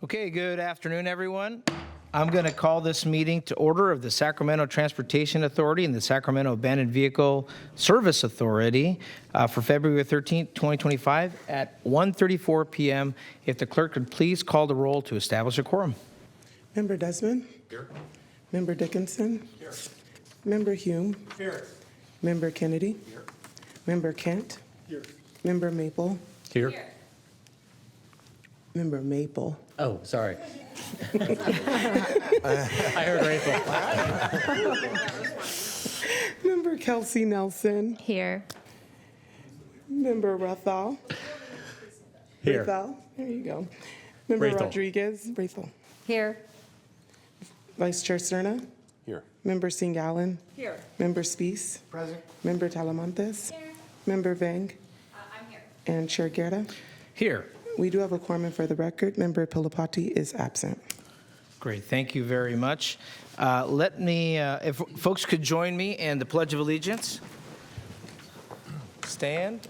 Okay, good afternoon, everyone. I'm going to call this meeting to order of the Sacramento Transportation Authority and the Sacramento Abandoned Vehicle Service Authority for February 13th, 2025 at 1:34 p.m. If the clerk could please call the roll to establish a quorum. Member Desmond? Here. Member Dickinson? Here. Member Hume? Here. Member Kennedy? Here. Member Kent? Here. Member Maple? Here. Member Maple? Oh, sorry. I heard Rachel. Member Kelsey Nelson? Here. Member Rathal? Here. Rathal, there you go. Member Rathal. Rodriguez? Rathal. Here. Vice Chair Cerna? Here. Member Singallen? Here. Member Spees? Present. Member Talamantes? Here. Member Vang? I'm here. And Chair Guerra? Here. We do have a quorum, and for the record, Member Pilapati is absent. Great, thank you very much. Let me, if folks could join me in the Pledge of Allegiance. Stand,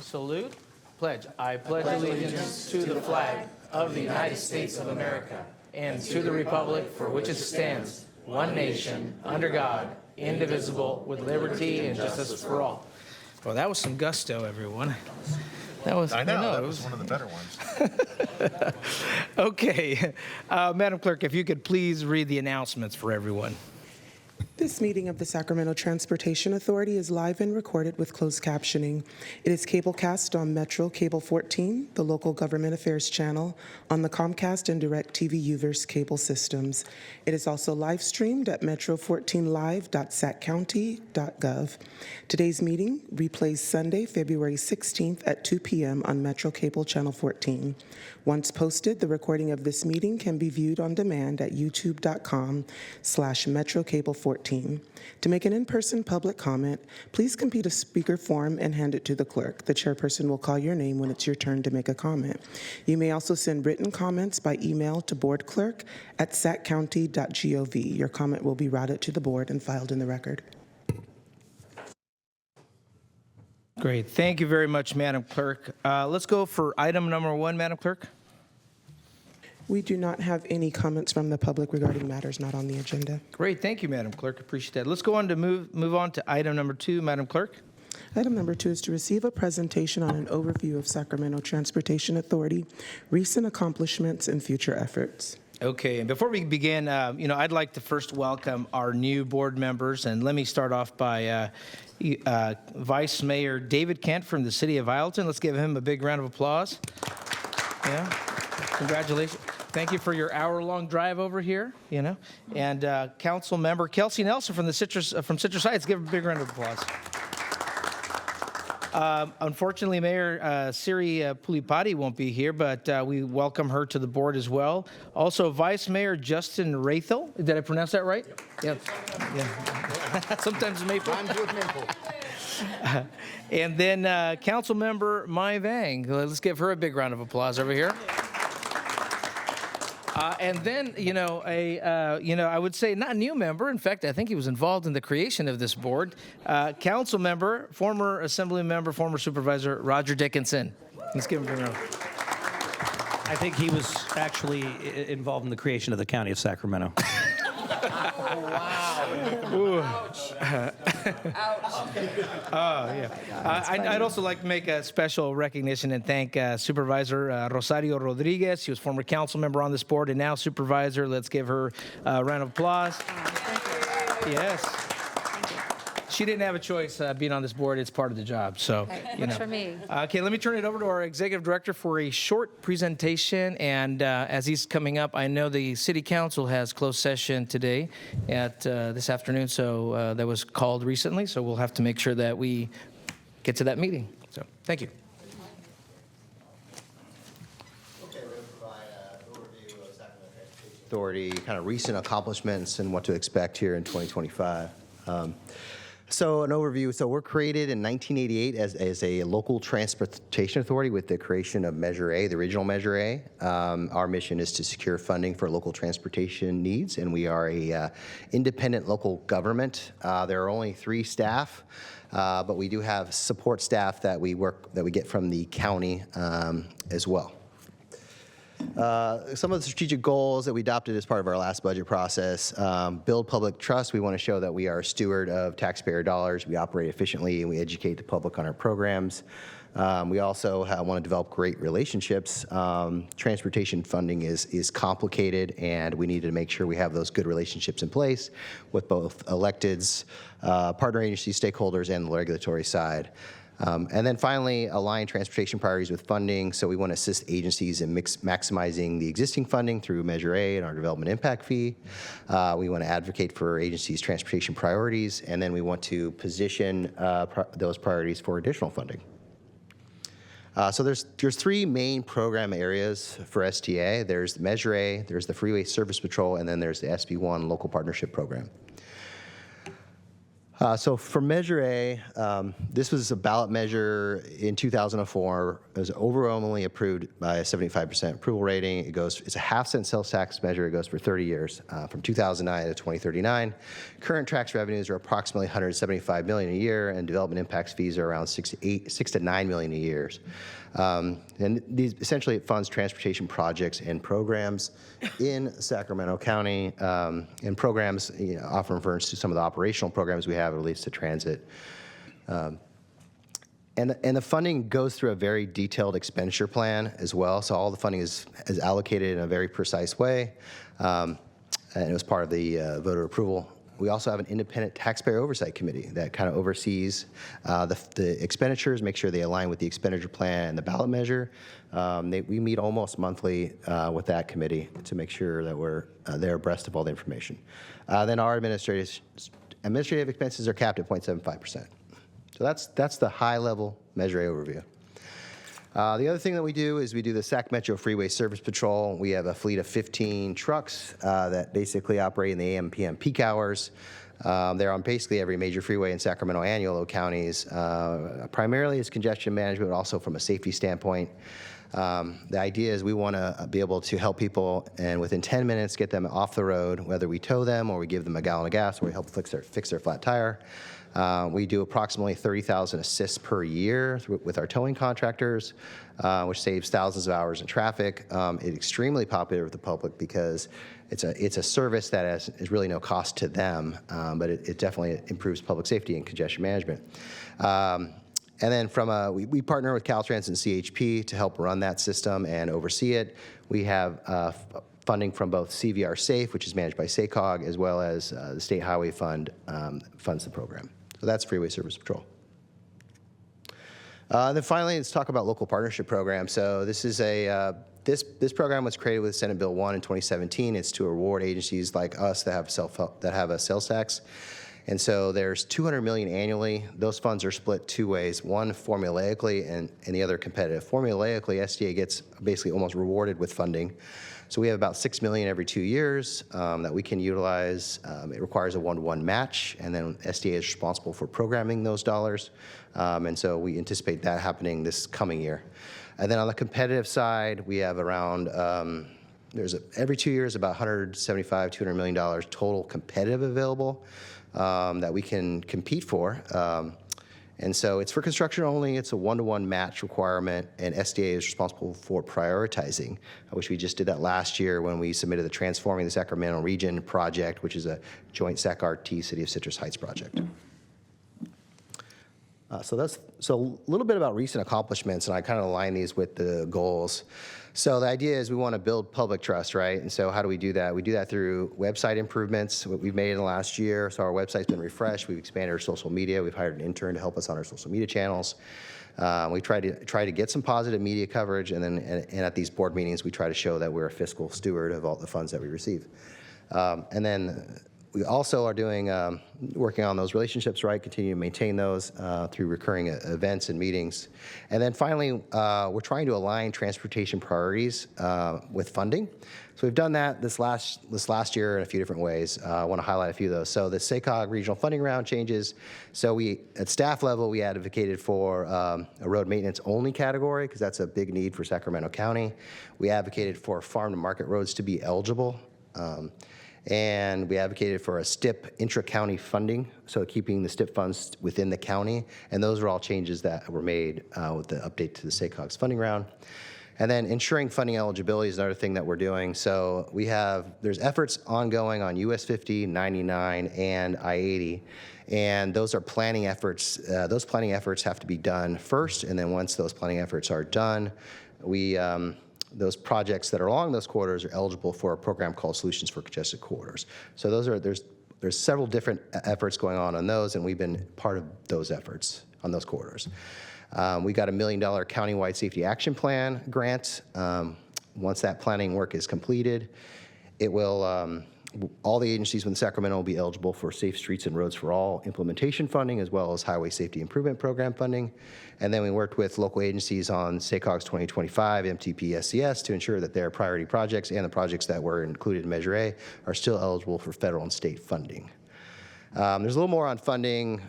salute, pledge. I pledge allegiance to the flag of the United States of America and to the republic for which it stands, one nation, under God, indivisible, with liberty and justice for all. Well, that was some gusto, everyone. That was, I know, that it was one of the better ones. Okay. Madam Clerk, if you could please read the announcements for everyone. This meeting of the Sacramento Transportation Authority is live and recorded with closed captioning. It is cablecast on Metro Cable 14, the local government affairs channel, on the Comcast and DirecTV UVerse cable systems. It is also live streamed at metro14live.saccounty.gov. Today's meeting replays Sunday, February 16th at 2 p.m. on Metro Cable Channel 14. Once posted, the recording of this meeting can be viewed on demand at youtube.com/MetroCable14. To make an in-person public comment, please complete a speaker form and hand it to the clerk. The chairperson will call your name when it's your turn to make a comment. You may also send written comments by email to boardclerk@saccounty.gov. Your comment will be routed to the board and filed in the record. Great. Thank you very much, Madam Clerk. Let's go for item number 1, Madam Clerk. We do not have any comments from the public regarding matters not on the agenda. Great. Thank you, Madam Clerk. Appreciate that. Let's go on to move on to item number 2, Madam Clerk. Item number 2 is to receive a presentation on an overview of Sacramento Transportation Authority, recent accomplishments and future efforts. Okay, and before we begin, I'd like to first welcome our new board members, and let me start off by Vice Mayor David Kent from the City of Ileton. Let's give him a big round of applause. Yeah, congratulations. Thank you for your hour-long drive over here, And Council Member Kelsey Nelson from Citrus Heights. Give her a big round of applause. Unfortunately, Mayor Siri Pulipati won't be here, but we welcome her to the board as well. Also, Vice Mayor Justin Rathel. Did I pronounce that right? Yep. Yeah. Sometimes Maple. I'm good, Maple. And then Council Member Mai Vang. Let's give her a big round of applause over here. And then, I would say not a new member. In fact, I think he was involved in the creation of this board. Council member, former Assembly member, former Supervisor Roger Dickinson. Let's give him a big round. I think he was actually involved in the creation of the County of Sacramento. I'd also like to make a special recognition and thank Supervisor Rosario Rodriguez. She was former council member on this board and now supervisor. Let's give her a round of applause. Yes. She didn't have a choice being on this board. It's part of the job. So, For me. Okay, let me turn it over to our executive director for a short presentation. And as he's coming up, I know the city council has closed session today at this afternoon. So that was called recently. So we'll have to make sure that we get to that meeting. So thank you. Okay, we're going to provide an overview of Sacramento Transportation Authority, kind of recent accomplishments and what to expect here in 2025. So an overview. So we're created in 1988 as a local transportation authority with the creation of Measure A, the original Measure A. Our mission is to secure funding for local transportation needs, and we are a independent local government. There are only 3 staff, but we do have support staff that we get from the county as well. Some of the strategic goals that we adopted as part of our last budget process, build public trust. We want to show that we are a steward of taxpayer dollars. We operate efficiently and we educate the public on our programs. We also want to develop great relationships. Transportation funding is complicated, and we need to make sure we have those good relationships in place with both electeds, partner agency stakeholders, and the regulatory side. And then finally, align transportation priorities with funding. So we want to assist agencies in maximizing the existing funding through Measure A and our development impact fee. We want to advocate for agencies' transportation priorities, and then we want to position those priorities for additional funding. So there's three main program areas for STA. There's Measure A, there's the Freeway Service Patrol, and then there's the SB1 Local Partnership Program. So for Measure A, this was a ballot measure in 2004. It was overwhelmingly approved by a 75% approval rating. It's a half-cent sales tax measure. It goes for 30 years, from 2009 to 2039. Current tax revenues are approximately $175 million a year, and development impacts fees are around $6 to $9 million a year. And essentially, it funds transportation projects and programs in Sacramento County, and programs often refers to some of the operational programs we have relates to transit. And the funding goes through a very detailed expenditure plan as well. So all the funding is allocated in a very precise way, and it was part of the voter approval. We also have an independent taxpayer oversight committee that kind of oversees the expenditures, make sure they align with the expenditure plan and the ballot measure. We meet almost monthly with that committee to make sure that they're abreast of all the information. Then our administrative expenses are capped at 0.75%. So that's the high-level Measure A overview. The other thing that we do is we do the Sac Metro Freeway Service Patrol. We have a fleet of 15 trucks that basically operate in the AM, PM peak hours. They're on basically every major freeway in Sacramento and Yolo counties. Primarily as congestion management, but also from a safety standpoint. The idea is we want to be able to help people and within 10 minutes get them off the road, whether we tow them or we give them a gallon of gas or we help fix their flat tire. We do approximately 30,000 assists per year with our towing contractors, which saves thousands of hours in traffic. It's extremely popular with the public because it's a service that is really no cost to them, but it definitely improves public safety and congestion management. And then we partner with Caltrans and CHP to help run that system and oversee it. We have funding from both CVR Safe, which is managed by SACOG, as well as the State Highway Fund funds the program. So that's Freeway Service Patrol. Then finally, let's talk about local partnership programs. So this is this program was created with Senate Bill 1 in 2017. It's to reward agencies like us that have a sales tax. And so there's $200 million annually. Those funds are split two ways: one formulaically and the other competitive. Formulaically, SDA gets basically almost rewarded with funding. So we have about $6 million every 2 years that we can utilize. It requires a 1-to-1 match, and then SDA is responsible for programming those dollars. And so we anticipate that happening this coming year. And then on the competitive side, we have around, every 2 years, about $175, $200 million total competitive available that we can compete for. And so it's for construction only. It's a 1-to-1 match requirement, and SDA is responsible for prioritizing, which we just did that last year when we submitted the Transforming the Sacramento Region project, which is a joint SAC-RT City of Citrus Heights project. So a little bit about recent accomplishments, and I kind of align these with the goals. So the idea is we want to build public trust, right? And so how do we do that? We do that through website improvements, what we've made in the last year. So our website's been refreshed. We've expanded our social media. We've hired an intern to help us on our social media channels. We try to get some positive media coverage, and then at these board meetings, we try to show that we're a fiscal steward of all the funds that we receive. And then we also are working on those relationships, right? Continue to maintain those through recurring events and meetings. And then finally, we're trying to align transportation priorities with funding. So we've done that this last year in a few different ways. I want to highlight a few of those. So the SACOG regional funding round changes. So at staff level, we advocated for a road maintenance only category because that's a big need for Sacramento County. We advocated for farm to market roads to be eligible. And we advocated for a STIP intra-county funding, so keeping the STIP funds within the county. And those are all changes that were made with the update to the SACOG's funding round. And then ensuring funding eligibility is another thing that we're doing. So there's efforts ongoing on US 50, 99, and I-80. And those are planning efforts. Those planning efforts have to be done first, and then once those planning efforts are done, those projects that are along those corridors are eligible for a program called Solutions for Congested Corridors. So there's several different efforts going on those, and we've been part of those efforts on those corridors. We got a $1 million countywide safety action plan grant. Once that planning work is completed, it will all the agencies within Sacramento will be eligible for Safe Streets and Roads for All implementation funding, as well as Highway Safety Improvement Program funding. And then we worked with local agencies on SACOG's 2025 MTP SCS to ensure that their priority projects and the projects that were included in Measure A are still eligible for federal and state funding. There's a little more on funding.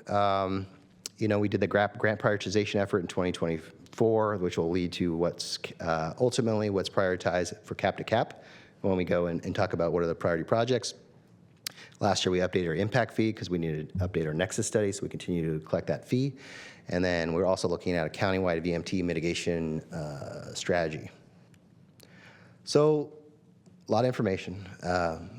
We did the grant prioritization effort in 2024, which will lead to what's ultimately what's prioritized for cap to cap when we go and talk about what are the priority projects. Last year, we updated our impact fee because we needed to update our Nexus study, so we continue to collect that fee. And then we're also looking at a countywide VMT mitigation strategy. So a lot of information.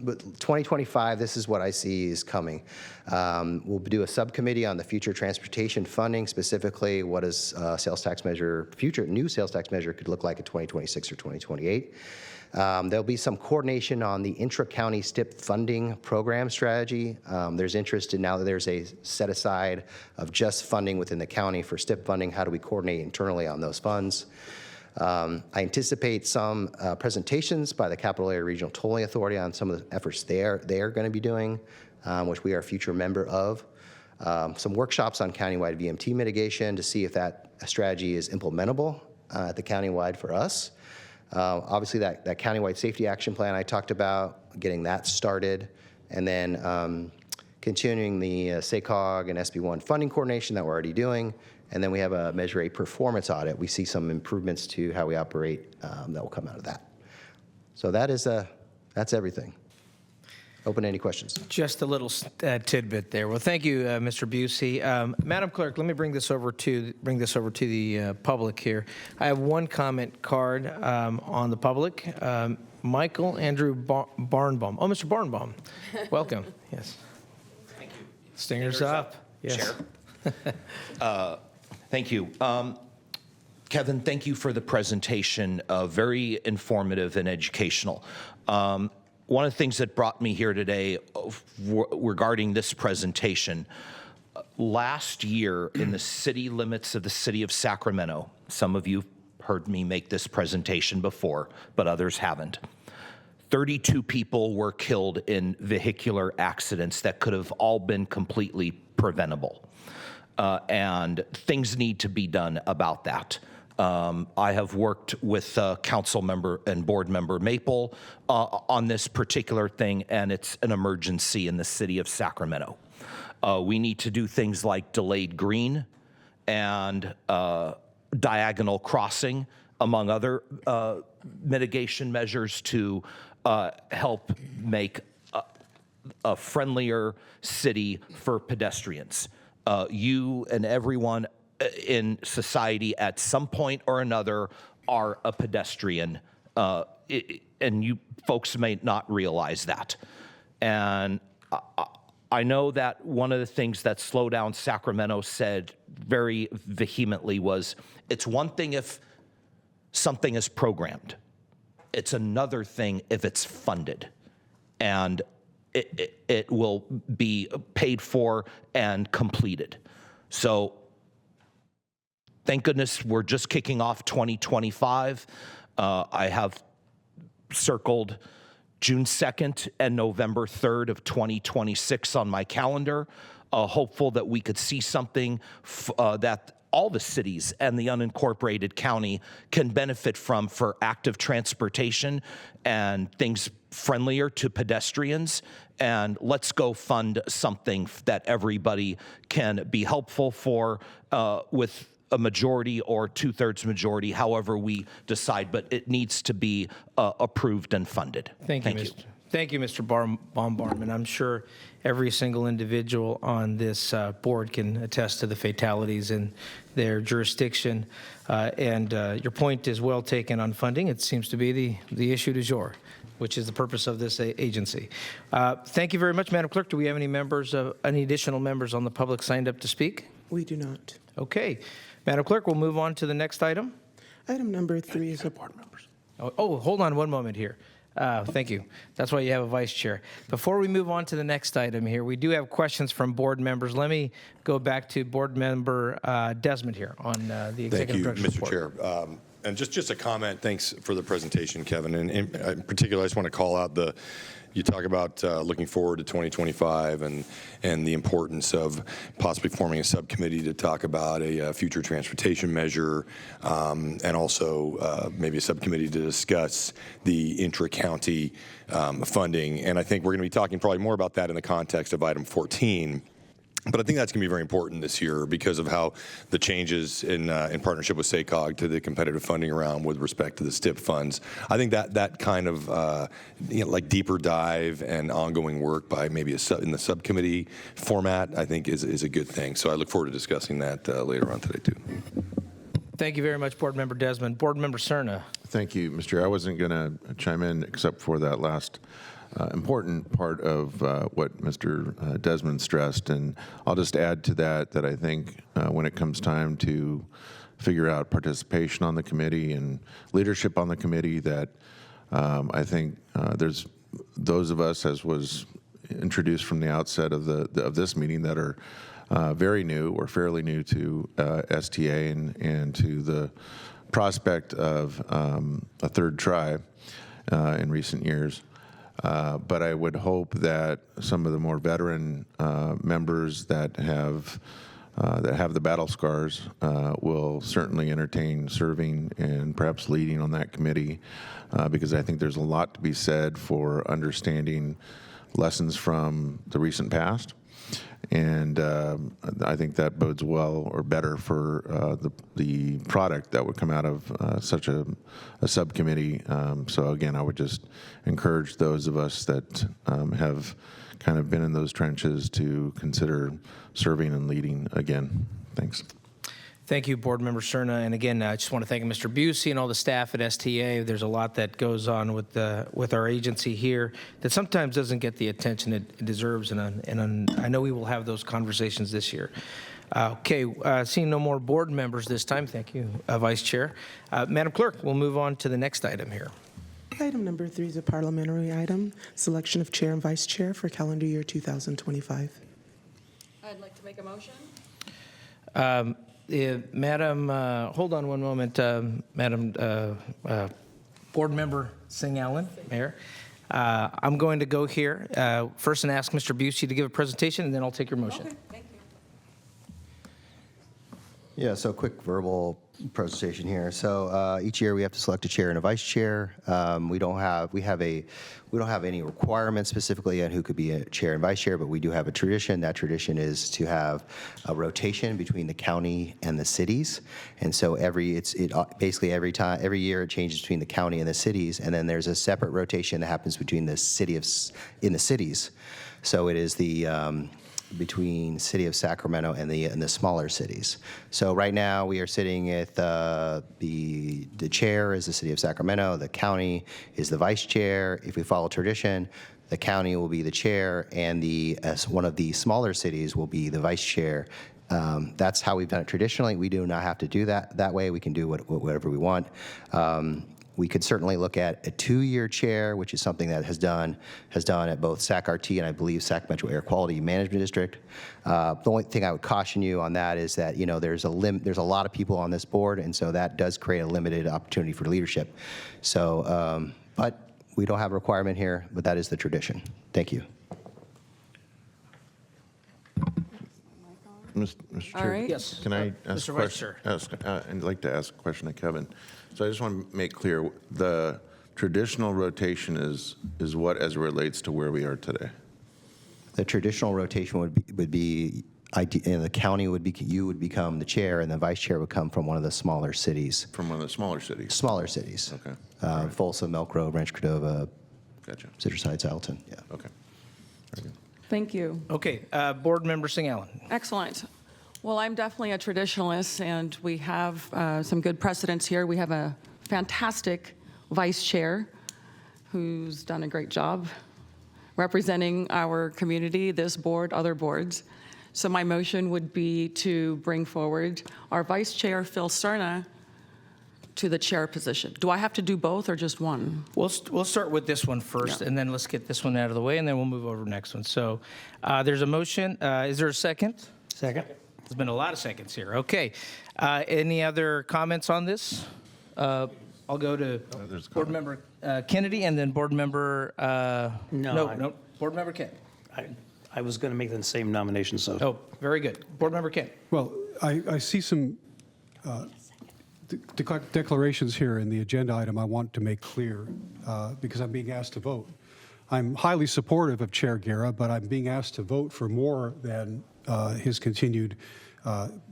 But 2025, this is what I see is coming. We'll do a subcommittee on the future transportation funding, specifically what is sales tax measure, future new sales tax measure could look like in 2026 or 2028. There'll be some coordination on the intra-county STIP funding program strategy. There's interest in, now that there's a set aside of just funding within the county for STIP funding, how do we coordinate internally on those funds? I anticipate some presentations by the Capital Area Regional Tolling Authority on some of the efforts they are going to be doing, which we are a future member of. Some workshops on countywide VMT mitigation to see if that strategy is implementable at the countywide for us. Obviously, that countywide safety action plan I talked about, getting that started, and then continuing the SACOG and SB1 funding coordination that we're already doing. And then we have a Measure A performance audit. We see some improvements to how we operate that will come out of that. So that's everything. Open to any questions. Just a little tidbit there. Well, thank you, Mr. Busey. Madam Clerk, let me bring this over to the public here. I have one comment card on the public. Michael Andrew Barnbaum. Oh, Mr. Barnbaum, welcome. Yes. Thank you. Stingers up. Yes. Chair. Thank you. Kevin, thank you for the presentation, very informative and educational. One of the things that brought me here today regarding this presentation, last year in the city limits of the city of Sacramento, some of you heard me make this presentation before, but others haven't. 32 people were killed in vehicular accidents that could have all been completely preventable. And things need to be done about that. I have worked with council member and board member Maple on this particular thing, and it's an emergency in the city of Sacramento. We need to do things like delayed green and diagonal crossing, among other mitigation measures to help make a friendlier city for pedestrians. You and everyone in society at some point or another are a pedestrian, and you folks may not realize that. And I know that one of the things that Slow Down Sacramento said very vehemently was, it's one thing if something is programmed. It's another thing if it's funded. And it will be paid for and completed. So thank goodness we're just kicking off 2025. I have circled June 2nd and November 3rd of 2026 on my calendar, hopeful that we could see something that all the cities and the unincorporated county can benefit from for active transportation and things friendlier to pedestrians. And let's go fund something that everybody can be helpful for with a majority or two-thirds majority, however we decide, but it needs to be approved and funded. Thank you. Thank you, Mr. Baumgartman. I'm sure every single individual on this board can attest to the fatalities in their jurisdiction. And your point is well taken on funding. It seems to be the issue du jour, which is the purpose of this agency. Thank you very much, Madam Clerk. Do we have any additional members on the public signed up to speak? We do not. Okay. Madam Clerk, we'll move on to the next item. Item number 3 is a board members. Oh, hold on one moment here. Thank you. That's why you have a vice chair. Before we move on to the next item here, we do have questions from board members. Let me go back to board member Desmond here on the executive director's report. Thank you, Mr. Chair. And just a comment, thanks for the presentation, Kevin. And in particular, I just want to call out you talk about looking forward to 2025 and the importance of possibly forming a subcommittee to talk about a future transportation measure, and also maybe a subcommittee to discuss the intra-county funding. And I think we're going to be talking probably more about that in the context of item 14. But I think that's going to be very important this year because of how the changes in partnership with SACOG to the competitive funding round with respect to the STIP funds. I think that kind of like deeper dive and ongoing work by maybe in the subcommittee format, I think is a good thing. So I look forward to discussing that later on today too. Thank you very much, Board Member Desmond. Board Member Cerna. Thank you, Mr. Chair. I wasn't going to chime in except for that last important part of what Mr. Desmond stressed, and I'll just add to that I think when it comes time to figure out participation on the committee and leadership on the committee, that I think there's those of us, as was introduced from the outset of this meeting, that are very new or fairly new to STA and to the prospect of a third try in recent years. But I would hope that some of the more veteran members that have the battle scars will certainly entertain serving and perhaps leading on that committee, because I think there's a lot to be said for understanding lessons from the recent past. And I think that bodes well or better for the product that would come out of such a subcommittee. So again, I would just encourage those of us that have kind of been in those trenches to consider serving and leading again. Thanks. Thank you, Board Member Cerna. And again, I just want to thank Mr. Busey and all the staff at STA. There's a lot that goes on with our agency here that sometimes doesn't get the attention it deserves, and I know we will have those conversations this year. Okay, seeing no more board members this time, thank you, Vice Chair. Madam Clerk, we'll move on to the next item here. Item number 3 is a parliamentary item, selection of chair and vice chair for calendar year 2025. I'd like to make a motion. Madam, hold on one moment, Madam Board Member Singh Allen, Mayor. I'm going to go here first and ask Mr. Busey to give a presentation, and then I'll take your motion. Okay, thank you. Yeah, so quick verbal presentation here. So each year we have to select a chair and a vice chair. We don't have any requirements specifically on who could be a chair and vice chair, but we do have a tradition. That tradition is to have a rotation between the county and the cities. And so basically every year it changes between the county and the cities, and then there's a separate rotation that happens between the cities. So it is between city of Sacramento and the smaller cities. So right now we are sitting at the chair is the city of Sacramento, the county is the vice chair. If we follow tradition, the county will be the chair, and one of the smaller cities will be the vice chair. That's how we've done it traditionally. We do not have to do that way. We can do whatever we want. We could certainly look at a 2-year chair, which is something that has done at both SAC-RT and I believe Sacramento Air Quality Management District. The only thing I would caution you on that is that there's a lot of people on this board, and so that does create a limited opportunity for leadership. So, but we don't have a requirement here, but that is the tradition. Thank you. Mr. All Chair, right. Yes. can I ask Mr. a Vice question? I'd like to ask a question of Kevin. So I just want to make clear, the traditional rotation is what as it relates to where we are today? The traditional rotation would be and the county you would become the chair, and the vice chair would come from one of the smaller cities. From one of the smaller cities? Smaller cities. Okay. Folsom, Elk Grove, Rancho Cordova, Gotcha. Citrus Heights, Alton. Yeah. Okay. Very good. Thank you. Okay, Board Member Singh Allen. Excellent. Well, I'm definitely a traditionalist, and we have some good precedents here. We have a fantastic vice chair who's done a great job representing our community, this board, other boards. So my motion would be to bring forward our vice chair, Phil Cerna, to the chair position. Do I have to do both or just one? We'll start with this one first, Yeah. and then let's get this one out of the way, and then we'll move over to the next one. So there's a motion. Is there a second? Second. There's been a lot of seconds here. Okay. Any other comments on this? I'll go to there's a Board Member Kennedy, and then Board Member. No, Board Member Kent. I was going to make the same nomination, so. Oh, very good. Board Member Kent. Well, I see some declarations here in the agenda item I want to make clear because I'm being asked to vote. I'm highly supportive of Chair Guerra, but I'm being asked to vote for more than his continued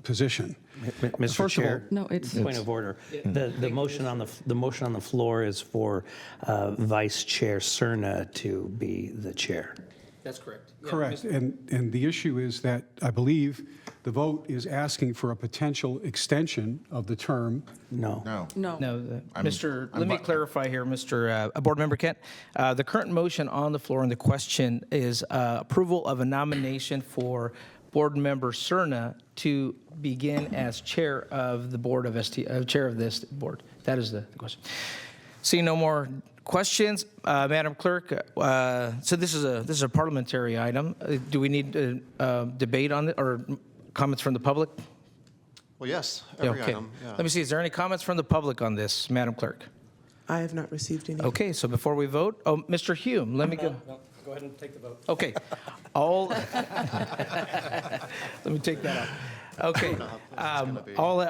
position. Mr. First of all- Chair. No, it's. Point of order. The motion on the floor is for Vice Chair Cerna to be the chair. That's correct. Yeah, Correct. Mr. And the issue is that I believe the vote is asking for a potential extension of the term. No. No. No, let me clarify here, Mr. Board Member Kent. The current motion on the floor and the question is approval of a nomination for Board Member Cerna to begin as chair of the board of chair of this board. That is the question. Seeing no more questions, Madam Clerk. So this is a parliamentary item. Do we need debate on it or comments from the public? Well, yes, Yeah, every okay. item. Yeah. Let me see. Is there any comments from the public on this, Madam Clerk? I have not received any. Okay, so before we vote, Mr. Hume, let me go. Go ahead and take the vote. Okay, let me take that out. Okay,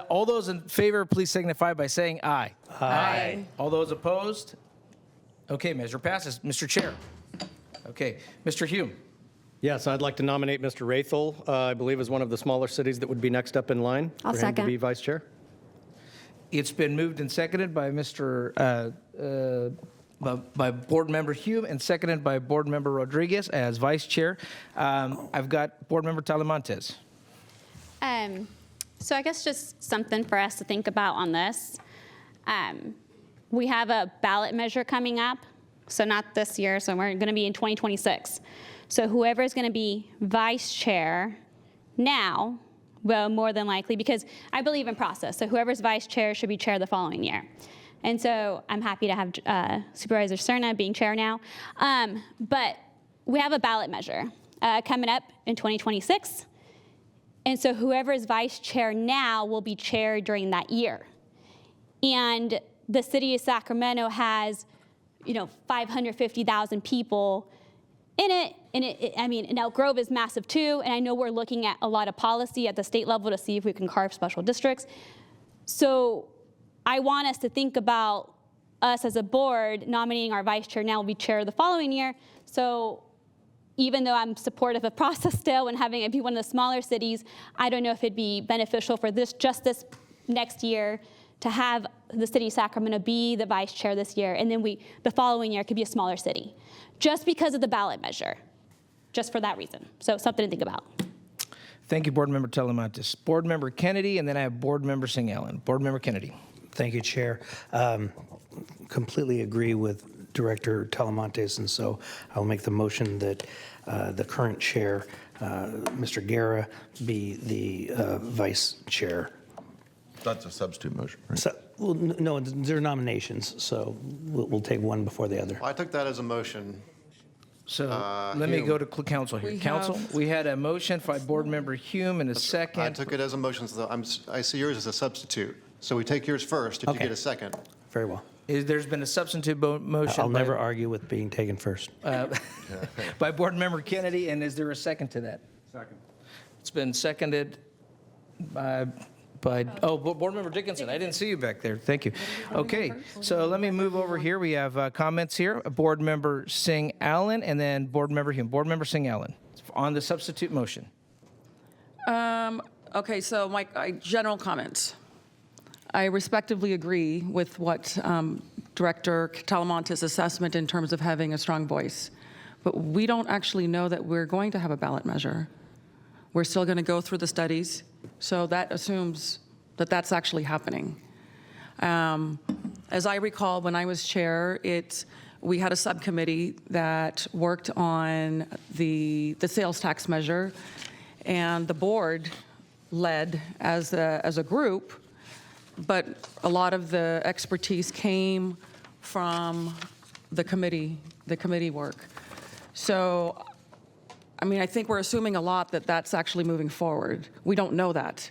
all those in favor, please signify by saying aye. Aye. All those opposed? Okay, measure passes. Mr. Chair. Okay, Mr. Hume. Yes, I'd like to nominate Mr. Rathel, I believe is one of the smaller cities that would be next up in line. I'll for him second. to be vice chair. It's been moved and seconded by by Board Member Hume and seconded by Board Member Rodriguez as Vice Chair. I've got Board Member Talamantes. So I guess just something for us to think about on this. We have a ballot measure coming up, so not this year, so we're going to be in 2026. So whoever is going to be vice chair now will more than likely, because I believe in process, so whoever's vice chair should be chair the following year. And so I'm happy to have Supervisor Cerna being chair now. But we have a ballot measure coming up in 2026. And so whoever is vice chair now will be chair during that year. And the city of Sacramento has, 550,000 people in it. And Elk Grove is massive too. And I know we're looking at a lot of policy at the state level to see if we can carve special districts. So I want us to think about us as a board nominating our vice chair now will be chair the following year. So even though I'm supportive of process still and having it be one of the smaller cities, I don't know if it'd be beneficial for this next year to have the city of Sacramento be the vice chair this year, and then the following year could be a smaller city, just because of the ballot measure, just for that reason. So something to think about. Thank you, Board Member Talamantes. Board Member Kennedy, and then I have Board Member Singh Allen. Board Member Kennedy. Thank you, Chair. Completely agree with Director Talamantes, and so I'll make the motion that the current chair, Mr. Guerra, be the vice chair. That's a substitute motion, right? So, well, no, there are nominations, so we'll take one before the other. I took that as a motion. So let me Hume. go to council here. We Council, have- we had a motion by Board Member Hume and a I second. took it as a motion, so I see yours as a substitute. So we take yours first if you Okay. get a second. Very well. There's been a substitute motion I'll never argue with being taken first. by Board Member Kennedy, and is there a second to that? Second. It's been seconded by Board Member Dickinson. I didn't see you back there. Thank you. Okay, so let me move over here. We have comments here. Board Member Singh Allen, and then Board Member Hume. Board Member Singh Allen on the substitute motion. Okay, so my general comments. I respectively agree with what Director Talamantes' assessment in terms of having a strong voice. But we don't actually know that we're going to have a ballot measure. We're still going to go through the studies, so that assumes that that's actually happening. As I recall, when I was chair, we had a subcommittee that worked on the sales tax measure, and the board led as a group, but a lot of the expertise came from the committee work. So, I mean, I think we're assuming a lot that that's actually moving forward. We don't know that.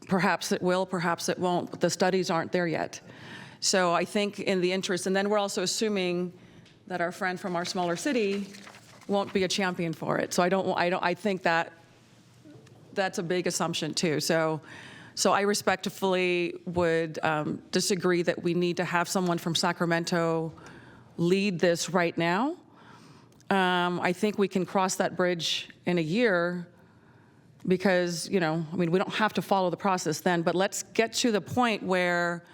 Perhaps it will, perhaps it won't, but the studies aren't there yet. So I think in the interest, and then we're also assuming that our friend from our smaller city won't be a champion for it. So I think that that's a big assumption too. So I respectfully would disagree that we need to have someone from Sacramento lead this right now. I think we can cross that bridge in a year because, I mean, we don't have to follow the process then, but let's get to the point where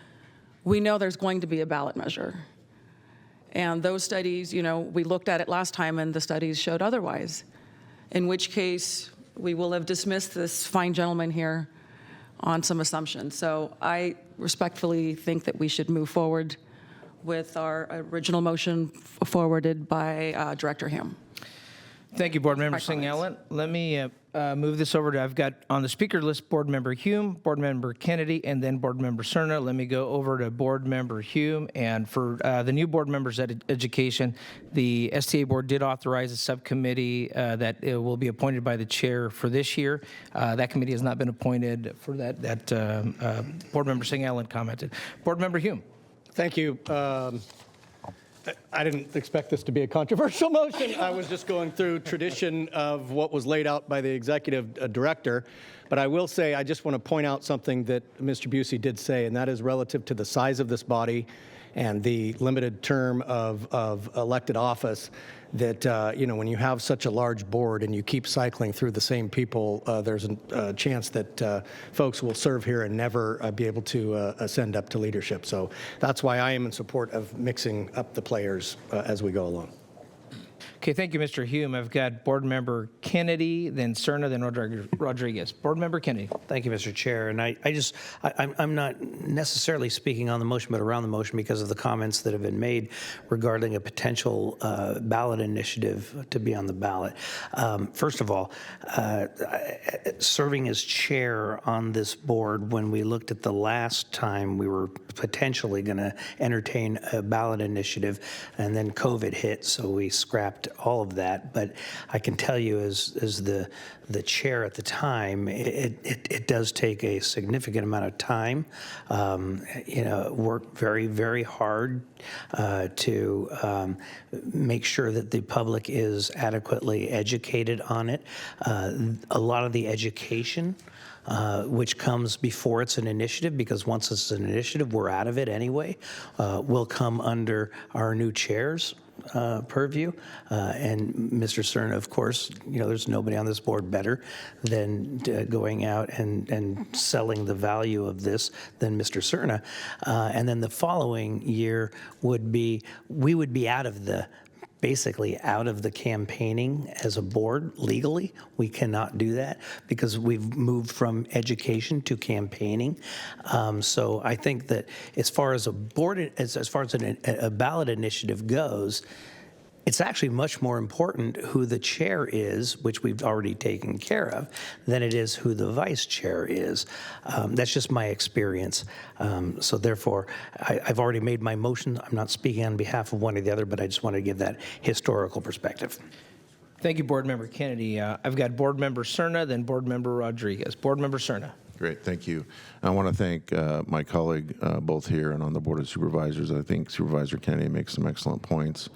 we know there's going to be a ballot measure. And those studies, we looked at it last time and the studies showed otherwise, in which case we will have dismissed this fine gentleman here on some assumptions. So I respectfully think that we should move forward with our original motion forwarded by Director Hume. Thank you, Board Member My Singh comments. Allen. Let me move this over to, I've got on the speaker list Board Member Hume, Board Member Kennedy, and then Board Member Cerna. Let me go over to Board Member Hume. And for the new board members at Education, the STA Board did authorize a subcommittee that will be appointed by the chair for this year. That committee has not been appointed for that Board Member Singh Allen commented. Board Member Hume. Thank you. I didn't expect this to be a controversial motion. I was just going through tradition of what was laid out by the executive director. But I will say, I just want to point out something that Mr. Busey did say, and that is relative to the size of this body and the limited term of elected office, that, when you have such a large board and you keep cycling through the same people, there's a chance that folks will serve here and never be able to ascend up to leadership. So that's why I am in support of mixing up the players as we go along. Okay, thank you, Mr. Hume. I've got Board Member Kennedy, then Cerna, then Rodriguez. Board Member Kennedy. Thank you, Mr. Chair. And I'm not necessarily speaking on the motion, but around the motion because of the comments that have been made regarding a potential ballot initiative to be on the ballot. First of all, serving as chair on this board, when we looked at the last time we were potentially going to entertain a ballot initiative, and then COVID hit, so we scrapped all of that. But I can tell you, as the chair at the time, it does take a significant amount of time. Work very, very hard to make sure that the public is adequately educated on it. A lot of the education which comes before it's an initiative, because once it's an initiative, we're out of it anyway, will come under our new chair's purview. And Mr. Cerna, of course, there's nobody on this board better than going out and selling the value of this than Mr. Cerna. And then the following year we would be basically out of the campaigning as a board legally. We cannot do that because we've moved from education to campaigning. So I think that as far as a board, as far as a ballot initiative goes, it's actually much more important who the chair is, which we've already taken care of, than it is who the vice chair is. That's just my experience. So therefore, I've already made my motion. I'm not speaking on behalf of one or the other, but I just want to give that historical perspective. Thank you, Board Member Kennedy. I've got Board Member Cerna, then Board Member Rodriguez. Board Member Cerna. Great, thank you. I want to thank my colleague both here and on the Board of Supervisors. I think Supervisor Kennedy makes some excellent points,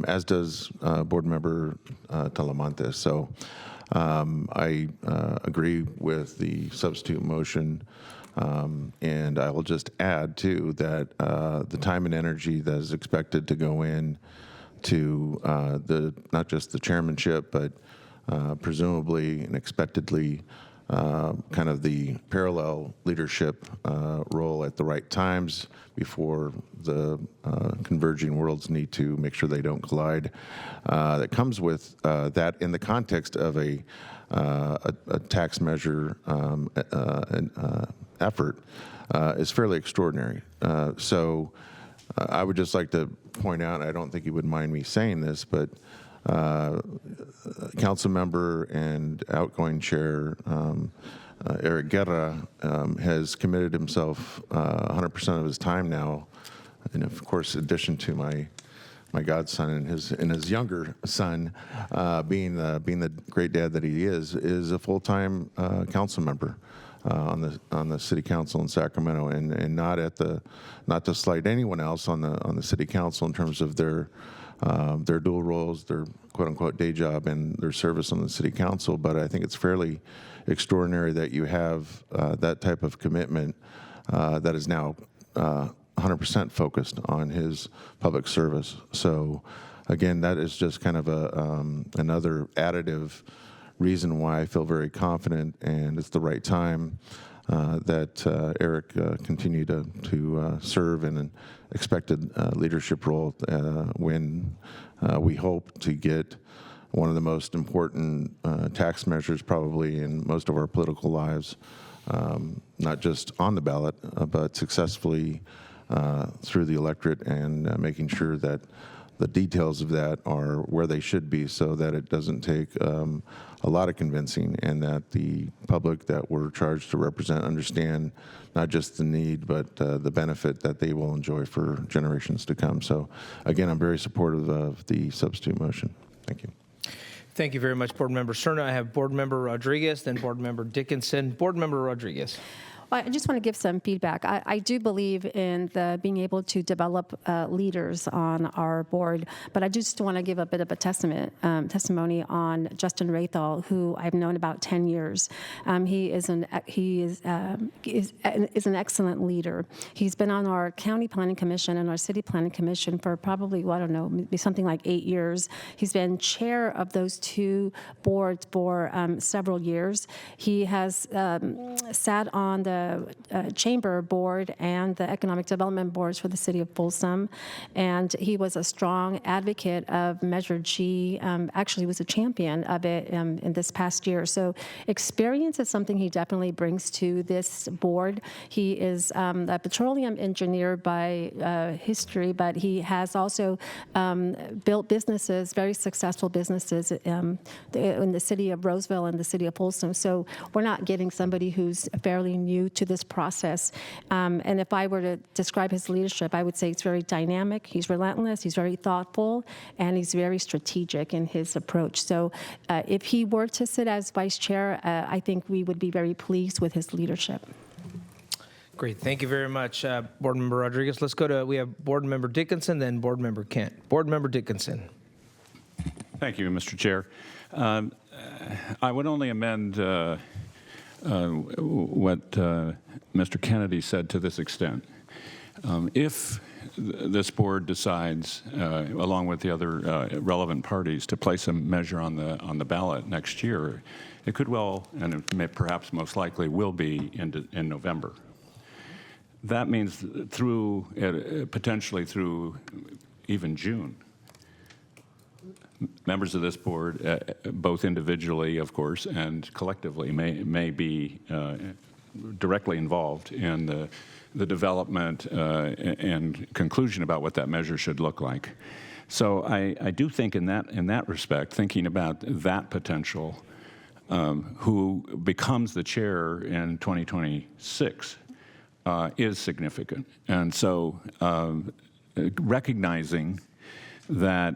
as does Board Member Talamantes. So I agree with the substitute motion, and I will just add, too, that the time and energy that is expected to go in to not just the chairmanship, but presumably and expectedly kind of the parallel leadership role at the right times before the converging worlds need to make sure they don't collide. That comes with that in the context of a tax measure effort is fairly extraordinary. So I would just like to point out, I don't think you would mind me saying this, but council member and outgoing chair Eric Guerra has committed himself 100% of his time now, and of course, in addition to my godson and his younger son, being the great dad that he is a full-time council member on the city council in Sacramento, and not to slight anyone else on the city council in terms of their dual roles, their quote-unquote day job, and their service on the city council. But I think it's fairly extraordinary that you have that type of commitment that is now 100% focused on his public service. So again, that is just kind of another additive reason why I feel very confident, and it's the right time that Eric continue to serve in an expected leadership role when we hope to get one of the most important tax measures probably in most of our political lives, not just on the ballot, but successfully through the electorate, and making sure that the details of that are where they should be, so that it doesn't take a lot of convincing, and that the public that we're charged to represent understand not just the need, but the benefit that they will enjoy for generations to come. So again, I'm very supportive of the substitute motion. Thank you. Thank you very much, Board Member Cerna. I have Board Member Rodriguez, then Board Member Dickinson. Board Member Rodriguez. I just want to give some feedback. I do believe in being able to develop leaders on our board, but I just want to give a bit of a testimony on Justin Rathall, who I've known about 10 years. He is an excellent leader. He's been on our county planning commission and our city planning commission for probably, well, I don't know, maybe something like 8 years. He's been chair of those two boards for several years. He has sat on the chamber board and the economic development boards for the city of Folsom, and he was a strong advocate of Measure G. Actually was a champion of it in this past year. So experience is something he definitely brings to this board. He is a petroleum engineer by history, but he has also built businesses, very successful businesses in the city of Roseville and the city of Folsom. So we're not getting somebody who's fairly new to this process. And if I were to describe his leadership, I would say it's very dynamic, he's relentless, he's very thoughtful, and he's very strategic in his approach. So if he were to sit as vice chair, I think we would be very pleased with his leadership. Great. Thank you very much, Board Member Rodriguez. We have Board Member Dickinson, then Board Member Kent. Board Member Dickinson. Thank you, Mr. Chair. I would only amend what Mr. Kennedy said to this extent. If this board decides, along with the other relevant parties, to place a measure on the ballot next year, it could well, and it may, perhaps most likely will be in November. That means potentially through even June. Members of this board, both individually, of course, and collectively, may be directly involved in the development and conclusion about what that measure should look like. So I do think in that respect, thinking about that potential, who becomes the chair in 2026, is significant. And so recognizing that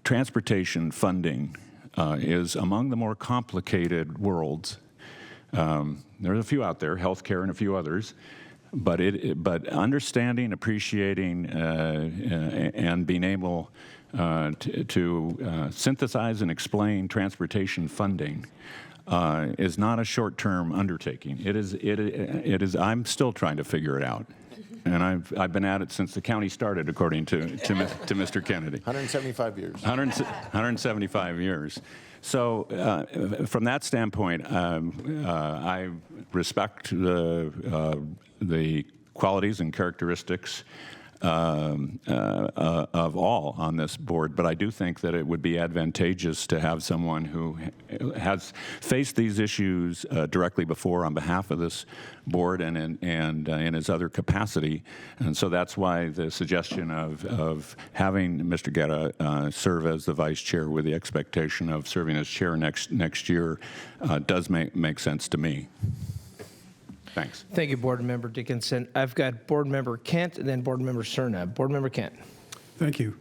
transportation funding is among the more complicated worlds. There's a few out there, healthcare and a few others, but understanding, appreciating, and being able to synthesize and explain transportation funding is not a short-term undertaking. It is. I'm still trying to figure it out. and I've been at it since the county started, according to Mr. Kennedy. 175 years. 175 years. So from that standpoint, I respect the qualities and characteristics of all on this board, but I do think that it would be advantageous to have someone who has faced these issues directly before on behalf of this board and in his other capacity. And so that's why the suggestion of having Mr. Guerra serve as the vice chair with the expectation of serving as chair next year does make sense to me. Thanks. Thank you, Board Member Dickinson. I've got Board Member Kent and then Board Member Cerna. Board Member Kent. Thank you.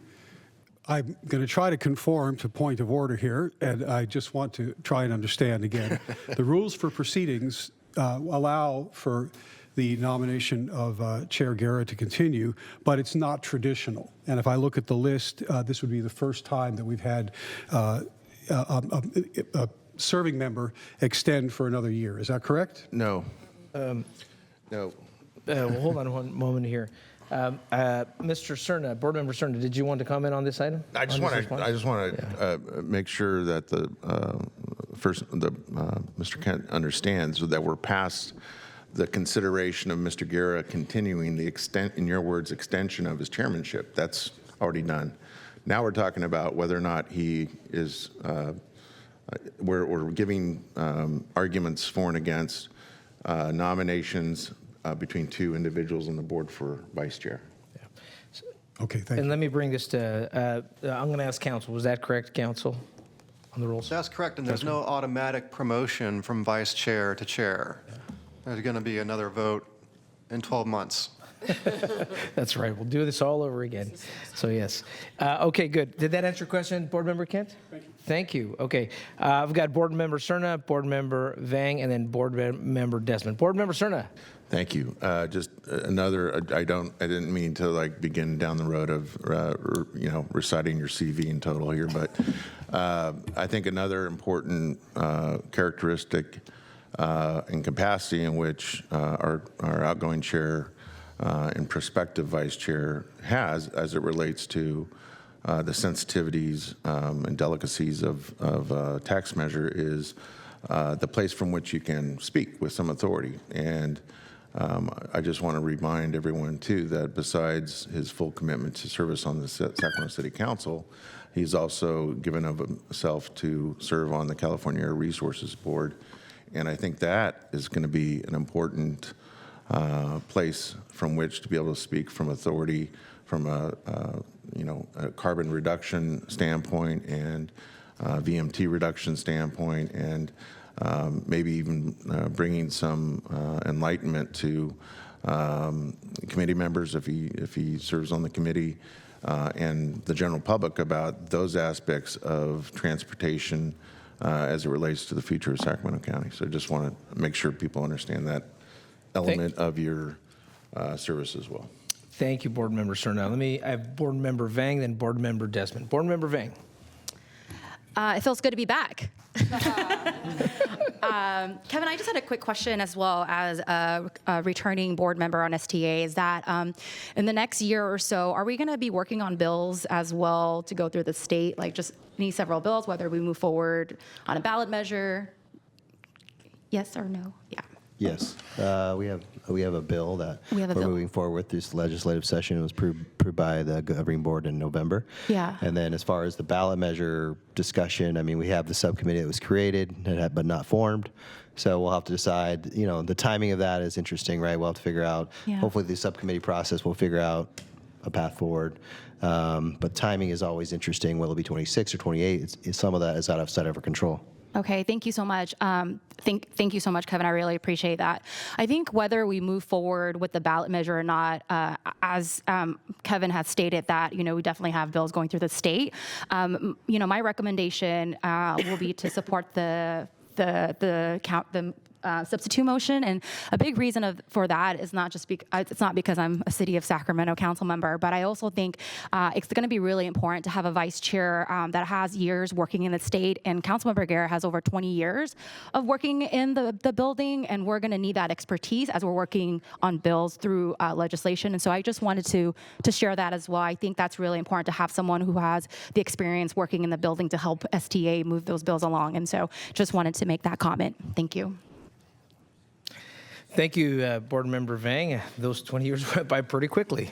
I'm going to try to conform to point of order here, and I just want to try and understand again. The rules for proceedings allow for the nomination of Chair Guerra to continue, but it's not traditional. And if I look at the list, this would be the first time that we've had a serving member extend for another year. Is that correct? No. No. Well, hold on one moment here. Mr. Cerna, Board Member Cerna, did you want to comment on this item? I just want to make sure that Mr. Kent understands that we're past the consideration of Mr. Guerra continuing the in your words, extension of his chairmanship. That's already done. Now we're talking about whether or not he is. We're giving arguments for and against nominations between two individuals on the board for vice chair. Okay, thank you. And let me bring this to, I'm going to ask council. Was that correct, council, on the rules? That's correct, and there's no automatic promotion from vice chair to chair. There's going to be another vote in 12 months. That's right. We'll do this all over again. So, yes. Okay, good. Did that answer your question, Board Member Kent? Thank you. Thank you. Okay. I've got Board Member Cerna, Board Member Vang, and then Board Member Desmond. Board Member Cerna. Thank you. Just another. I didn't mean to begin down the road of reciting your CV in total here, but I think another important characteristic and capacity in which our outgoing chair and prospective vice chair has, as it relates to the sensitivities and delicacies of tax measure, is the place from which you can speak with some authority. And I just want to remind everyone, too, that besides his full commitment to service on the Sacramento City Council, he's also given of himself to serve on the California Air Resources Board. And I think that is going to be an important place from which to be able to speak from authority from a carbon reduction standpoint and VMT reduction standpoint, and maybe even bringing some enlightenment to committee members if he serves on the committee and the general public about those aspects of transportation as it relates to the future of Sacramento County. So I just want to make sure people understand that element of your service as well. Thank you, Board Member Cerna. I have Board Member Vang, then Board Member Desmond. Board Member Vang. It feels good to be back. Kevin, I just had a quick question as well as a returning board member on STA. Is that in the next year or so, are we going to be working on bills as well to go through the state, like just several bills, whether we move forward on a ballot measure? Yes or no? Yeah. Yes, we have a bill that we're moving forward with this legislative session. It was approved by the governing board in November. Yeah. And then as far as the ballot measure discussion, I mean, we have the subcommittee that was created but not formed. So we'll have to decide, the timing of that is interesting, right? We'll have to figure out, hopefully the subcommittee process will figure out a path forward. But timing is always interesting. Will it be 26 or 28? Some of that is outside of our control. Okay, thank you so much. Thank you so much, Kevin. I really appreciate that. I think whether we move forward with the ballot measure or not, as Kevin has stated that, we definitely have bills going through the state. My recommendation will be to support the substitute motion. And a big reason for that is not just it's not because I'm a City of Sacramento council member, but I also think it's going to be really important to have a vice chair that has years working in the state. And Councilmember Guerra has over 20 years of working in the building, and we're going to need that expertise as we're working on bills through legislation. And so I just wanted to share that as well. I think that's really important to have someone who has the experience working in the building to help STA move those bills along. And so just wanted to make that comment. Thank you. Thank you, Board Member Vang. Those 20 years went by pretty quickly.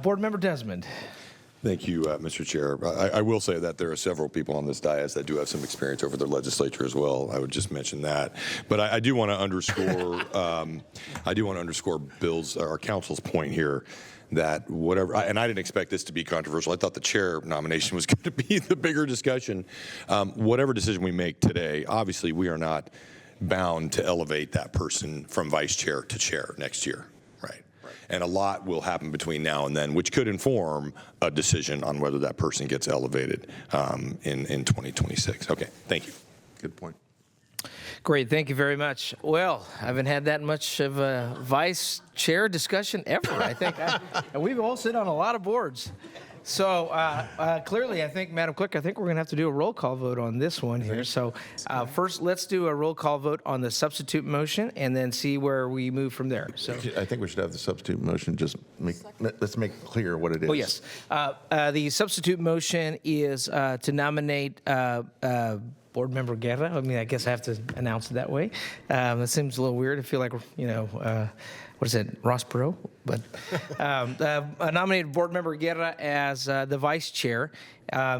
Board Member Desmond. Thank you, Mr. Chair. I will say that there are several people on this dais that do have some experience over their legislature as well. I would just mention that. But I do want to underscore, Bill's, our council's point here that whatever, and I didn't expect this to be controversial. I thought the chair nomination was going to be the bigger discussion. Whatever decision we make today, obviously we are not bound to elevate that person from vice chair to chair next year, right? And a lot will happen between now and then, which could inform a decision on whether that person gets elevated in 2026. Okay, thank you. Good point. Great, thank you very much. Well, I haven't had that much of a vice chair discussion ever, I think. And we've all sit on a lot of boards. So clearly, I think, Madam Clerk, I think we're going to have to do a roll call vote on this one here. So first, let's do a roll call vote on the substitute motion and then see where we move from there. So I think we should have the substitute motion. Let's make clear what it is. Oh, yes. The substitute motion is to nominate Board Member Guerra. I mean, I guess I have to announce it that way. That seems a little weird. I feel like, what is it, Ross Perot? But nominated Board Member Guerra as the vice chair.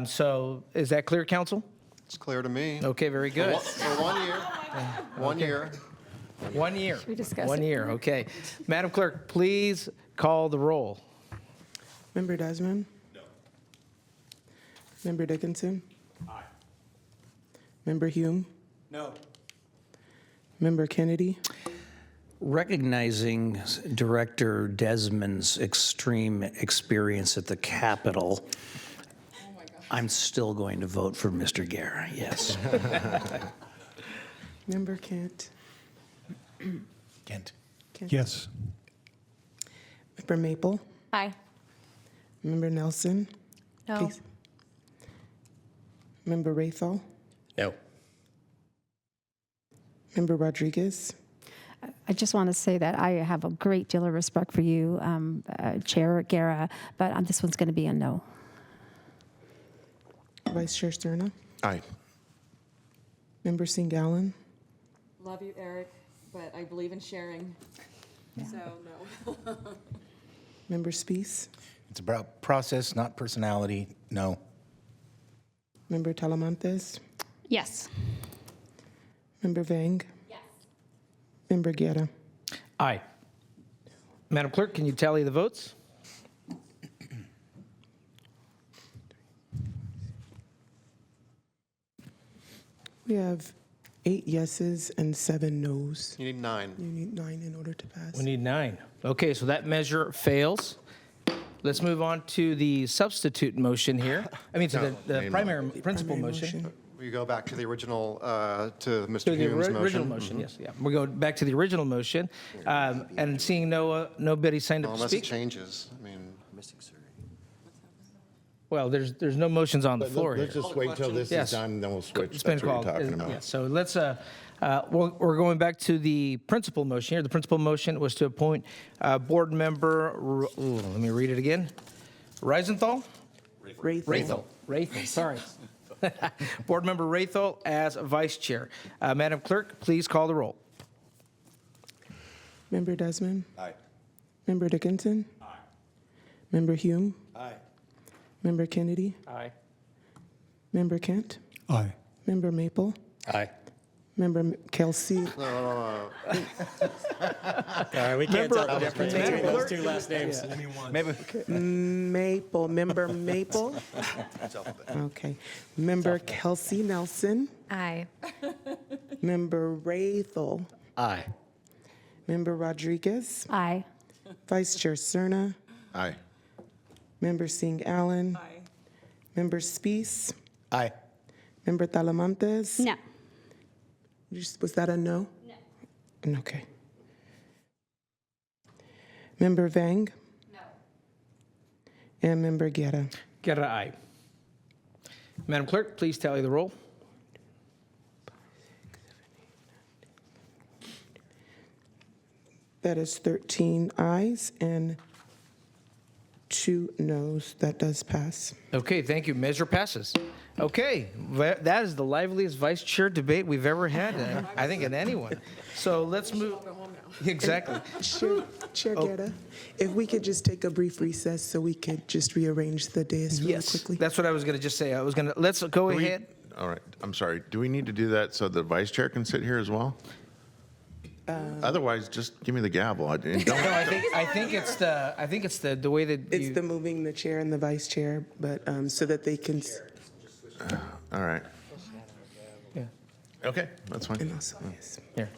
So is that clear, council? It's clear to me. Okay, very good. For 1 year. 1 year. 1 year. Should we discuss 1 it? year, okay. Madam Clerk, please call the roll. Member Desmond? No. Member Dickinson? Aye. Member Hume? No. Member Kennedy? Recognizing Director Desmond's extreme experience at the Capitol, I'm still going to vote for Mr. Guerra, yes. Member Kent? Kent. Yes. Member Maple? Aye. Member Nelson? No. Please. Member Rathel? No. Member Rodriguez? I just want to say that I have a great deal of respect for you, Chair Guerra, but this one's going to be a no. Vice Chair Sterna? Aye. Member Singh Allen? Love you, Eric, but I believe in sharing. So, no. Member Spees? It's about process, not personality. No. Member Talamantes? Yes. Member Vang? Yes. Member Guerra? Aye. Madam Clerk, can you tally the votes? We have 8 yeses and 7 nos. You need 9. You need 9 in order to pass. We need 9. Okay, so that measure fails. Let's move on to the substitute motion here. I mean, to the primary principal motion. We go back to the original, to Mr. To the Hume's original motion. motion, yes, yeah. We're going back to the original motion, and seeing nobody signed up to Unless it speak. changes. I mean, Well, there's no motions on the floor here. Let's just wait till this Yes. is done, then we'll switch. It's been That's what called. you're talking about. Yeah, so let's, we're going back to the principal motion here. The principal motion was to appoint board member, let me read it again. Reisenthal? Rathel, sorry. Board member Rathel as vice chair. Madam Clerk, please call the roll. Member Desmond? Aye. Member Dickinson? Aye. Member Hume? Aye. Member Kennedy? Aye. Member Kent? Aye. Member Maple? Aye. Member Kelsey? All right, we can't tell the difference between those two last names. Maybe. Maple. Member Maple? Okay. Member Kelsey Nelson? Aye. Member Rathel? Aye. Member Rodriguez? Aye. Vice Chair Cerna? Aye. Member Singh Allen? Aye. Member Spees? Aye. Member Talamantes? No. Was that a no? No. Okay. Member Vang? No. And Member Guerra? Get an aye. Madam Clerk, please tally the roll. That is 13 ayes and 2 noes. That does pass. Okay, thank you. Measure passes. Okay, that is the liveliest vice chair debate we've ever had, I think, in anyone. So let's move. Exactly. Chair Guerra, if we could just take a brief recess so we could just rearrange the dais really Yes, quickly. that's what I was going to just say. Let's go ahead. All right, I'm sorry. Do we need to do that so the vice chair can sit here as well? Otherwise, just give me the gavel. And don't, No, I think it's the way that It's the moving the chair and the vice chair, but so that they can. all right. Yeah. Okay, that's fine. And also, yes. Here.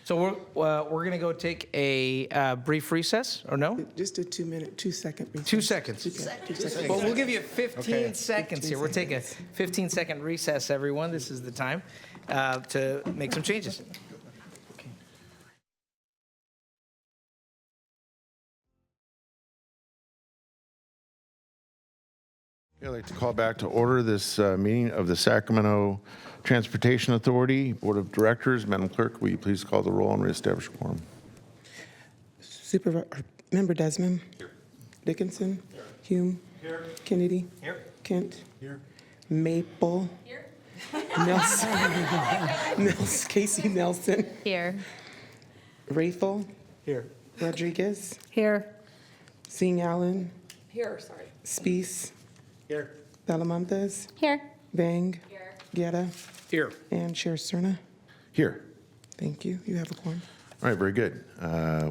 So we're going to go take a brief recess, or no? Just a 2-second recess. 2 seconds. 2 seconds. Well, we'll give you 15 seconds here. We'll take a 15-second recess, everyone. This is the time to make some changes. I'd like to call back to order this meeting of the Sacramento Transportation Authority Board of Directors. Madam Clerk, will you please call the roll and reestablish quorum? Member Desmond? Here. Dickinson? Here. Hume? Here. Kennedy? Here. Kent? Here. Maple? Here. Nelson? Casey Nelson? Here. Rayful? Here. Rodriguez? Here. Singh Allen? Here, sorry. Speece? Here. Talamantes? Here. Vang? Here. Guerra? Here. And Chair Cerna? Here. Thank you. You have a quorum. All right, very good.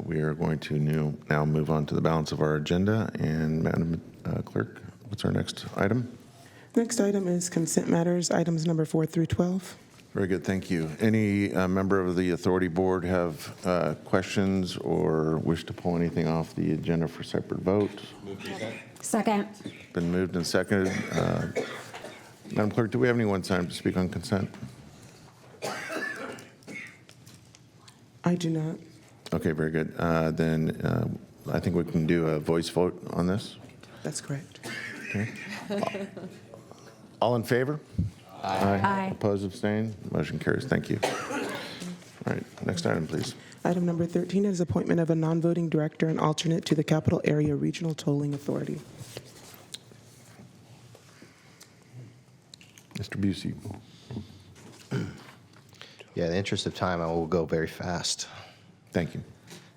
We are going to now move on to the balance of our agenda. And Madam Clerk, what's our next item? Next item is consent matters, items number 4 through 12. Very good, thank you. Any member of the authority board have questions or wish to pull anything off the agenda for separate vote? Second. Been moved and seconded. Madam Clerk, do we have anyone signed up to speak on consent? I do not. Okay, very good. Then I think we can do a voice vote on this. That's correct. Okay. All in favor? Aye. Aye. Opposed, abstained? Motion carries. Thank you. All right, next item, please. Item number 13 is appointment of a non-voting director and alternate to the Capital Area Regional Tolling Authority. Mr. Busey. Yeah, in the interest of time, I will go very fast. Thank you.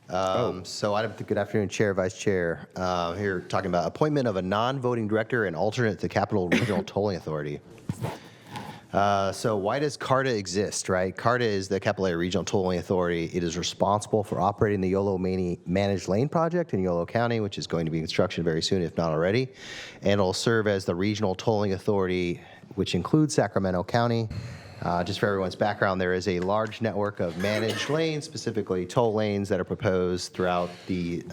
Good afternoon, Chair, Vice Chair. Here talking about appointment of a non-voting director and alternate to the Capital Regional Tolling Authority. So why does CARTA exist, right? CARTA is the Capital Area Regional Tolling Authority. It is responsible for operating the YOLO Managed Lane Project in Yolo County, which is going to be in construction very soon, if not already. And it'll serve as the regional tolling authority, which includes Sacramento County. Just for everyone's background, there is a large network of managed lanes, specifically toll lanes, that are proposed throughout the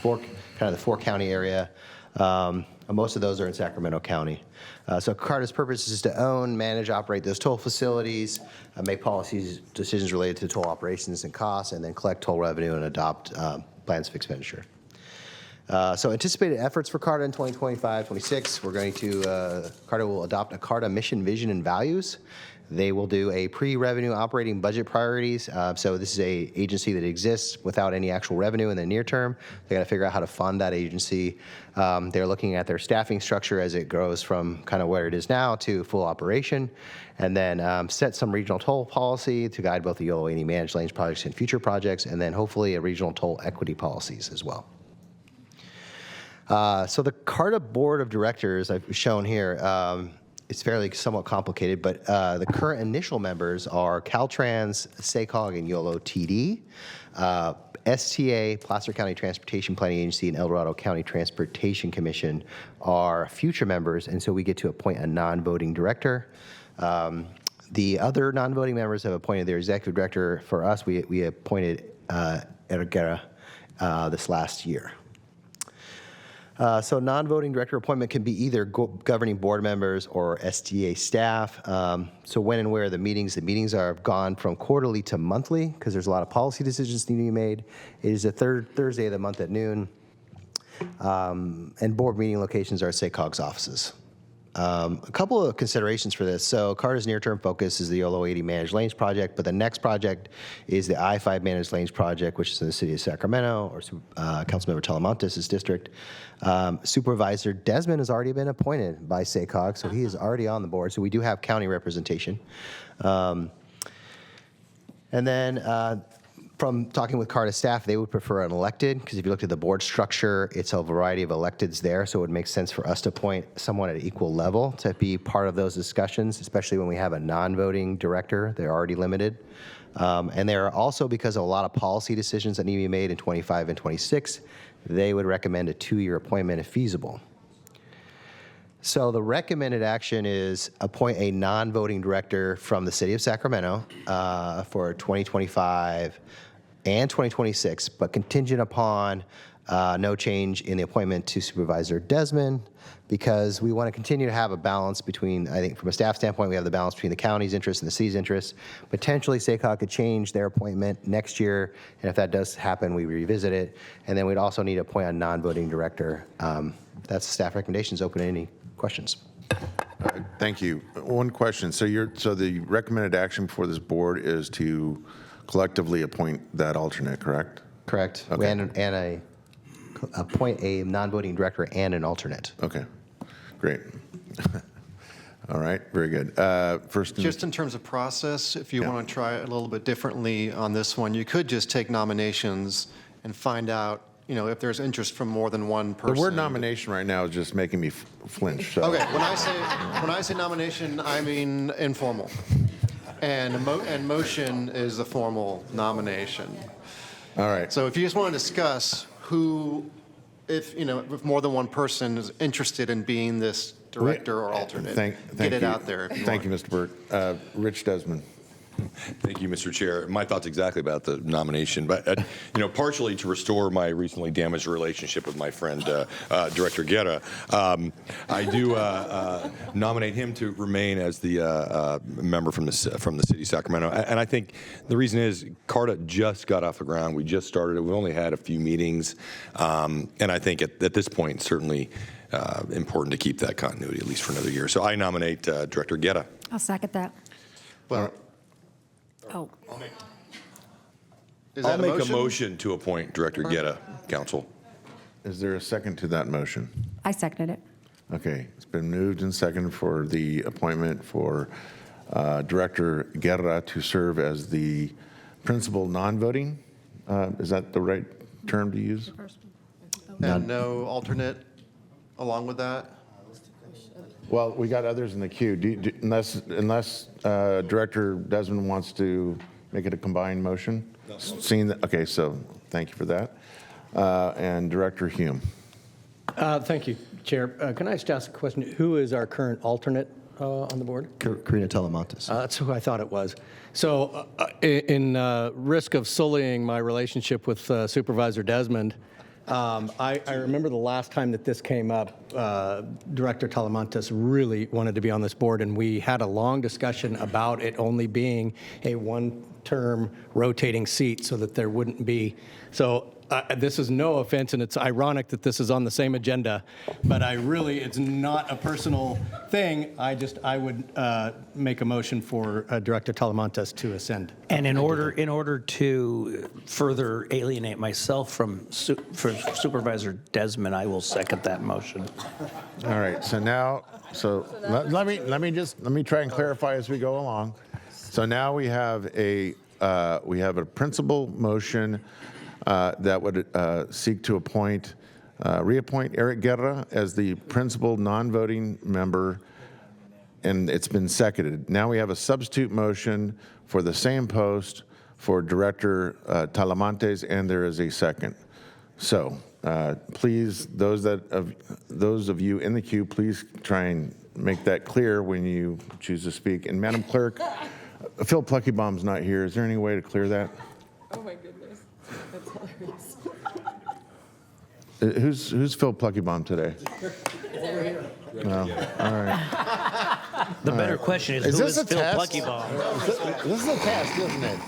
four county area. Most of those are in Sacramento County. So CARTA's purpose is to own, manage, operate those toll facilities, make policies, decisions related to toll operations and costs, and then collect toll revenue and adopt plans of expenditure. So anticipated efforts for CARTA in 2025-26, we're going to, CARTA will adopt a CARTA mission, vision, and values. They will do a pre-revenue operating budget priorities. So this is a agency that exists without any actual revenue in the near term. They got to figure out how to fund that agency. They're looking at their staffing structure as it grows from kind of where it is now to full operation, and then set some regional toll policy to guide both the YOLO managed lanes projects and future projects, and then hopefully a regional toll equity policies as well. So the CARTA Board of Directors I've shown here, it's fairly somewhat complicated, but the current initial members are Caltrans, SACOG, and YOLO TD, STA, Placer County Transportation Planning Agency, and El Dorado County Transportation Commission are future members, and so we get to appoint a non-voting director. The other non-voting members have appointed their executive director. For us, we appointed Erguera this last year. So non-voting director appointment can be either governing board members or STA staff. So when and where the meetings are gone from quarterly to monthly because there's a lot of policy decisions need to be made. It is the third Thursday of the month at noon. And board meeting locations are SACOG's offices. A couple of considerations for this. So Carter's near-term focus is the YOLO 80 Managed Lanes project, but the next project is the I-5 Managed Lanes project, which is in the city of Sacramento, or Councilmember Talamantes' district. Supervisor Desmond has already been appointed by SACOG, so he is already on the board. So we do have county representation. And then from talking with Carter staff, they would prefer an elected, because if you looked at the board structure, it's a variety of electeds there, so it would make sense for us to appoint someone at equal level to be part of those discussions, especially when we have a non-voting director. They're already limited. And there are also, because of a lot of policy decisions that need to be made in 25 and 26, they would recommend a 2-year appointment if feasible. So the recommended action is appoint a non-voting director from the city of Sacramento for 2025 and 2026, but contingent upon no change in the appointment to Supervisor Desmond, because we want to continue to have a balance between, I think from a staff standpoint, we have the balance between the county's interests and the city's interests. Potentially, SACOG could change their appointment next year, and if that does happen, we revisit it. And then we'd also need to appoint a non-voting director. That's the staff recommendations. Open to any questions. Thank you. One question. So the recommended action before this board is to collectively appoint that alternate, correct? Correct. Okay. And appoint a non-voting director and an alternate. Okay, great. All right, very good. Just in terms of process, if you want to try it a little bit differently on this one, you could just take nominations and find out, if there's interest from more than one person. The word nomination right now is just making me flinch. So. Okay, when I say nomination, I mean informal. And motion is the formal nomination. All right. So if you just want to discuss who, if more than one person is interested in being this director or alternate, get it out there. Thank you, Mr. Burke. Rich Desmond. Thank you, Mr. Chair. My thoughts exactly about the nomination, but partially to restore my recently damaged relationship with my friend Director Guerra, I do nominate him to remain as the member from the city of Sacramento. And I think the reason is Carta just got off the ground. We just started it. We only had a few meetings, and I think at this point, certainly important to keep that continuity at least for another year. So I nominate Director Guerra. I'll second that. Well. Oh. I'll make a motion to appoint Director Guerra, Council. Is there a second to that motion? I seconded it. Okay, it's been moved and seconded for the appointment for Director Guerra to serve as the principal non-voting. Is that the right term to use? And no alternate along with that? Well, we got others in the queue. Unless Director Desmond wants to make it a combined motion? No. Seeing that, okay, so thank you for that. And Director Hume. Thank you, Chair. Can I just ask a question? Who is our current alternate on the board? Karina Talamantes. That's who I thought it was. So in risk of sullying my relationship with Supervisor Desmond, I remember the last time that this came up, Director Talamantes really wanted to be on this board, and we had a long discussion about it only being a one-term rotating seat so that there wouldn't be. So this is no offense, and it's ironic that this is on the same agenda, but it's not a personal thing. I would make a motion for Director Talamantes to ascend. And in order to further alienate myself from Supervisor Desmond, I will second that motion. All right. So now, let me try and clarify as we go along. So now we have a principal motion that would seek to reappoint Eric Guerra as the principal non-voting member, and it's been seconded. Now we have a substitute motion for the same post for Director Talamantes, and there is a second. So please, those of you in the queue, please try and make that clear when you choose to speak. And Madam Clerk, Phil Pluckybomb's not here. Is there any way to clear that? Oh my goodness, that's hilarious. Who's Phil Pluckybomb today? No. All right. The better question is, who is Phil Pluckybomb? This is a test, isn't it?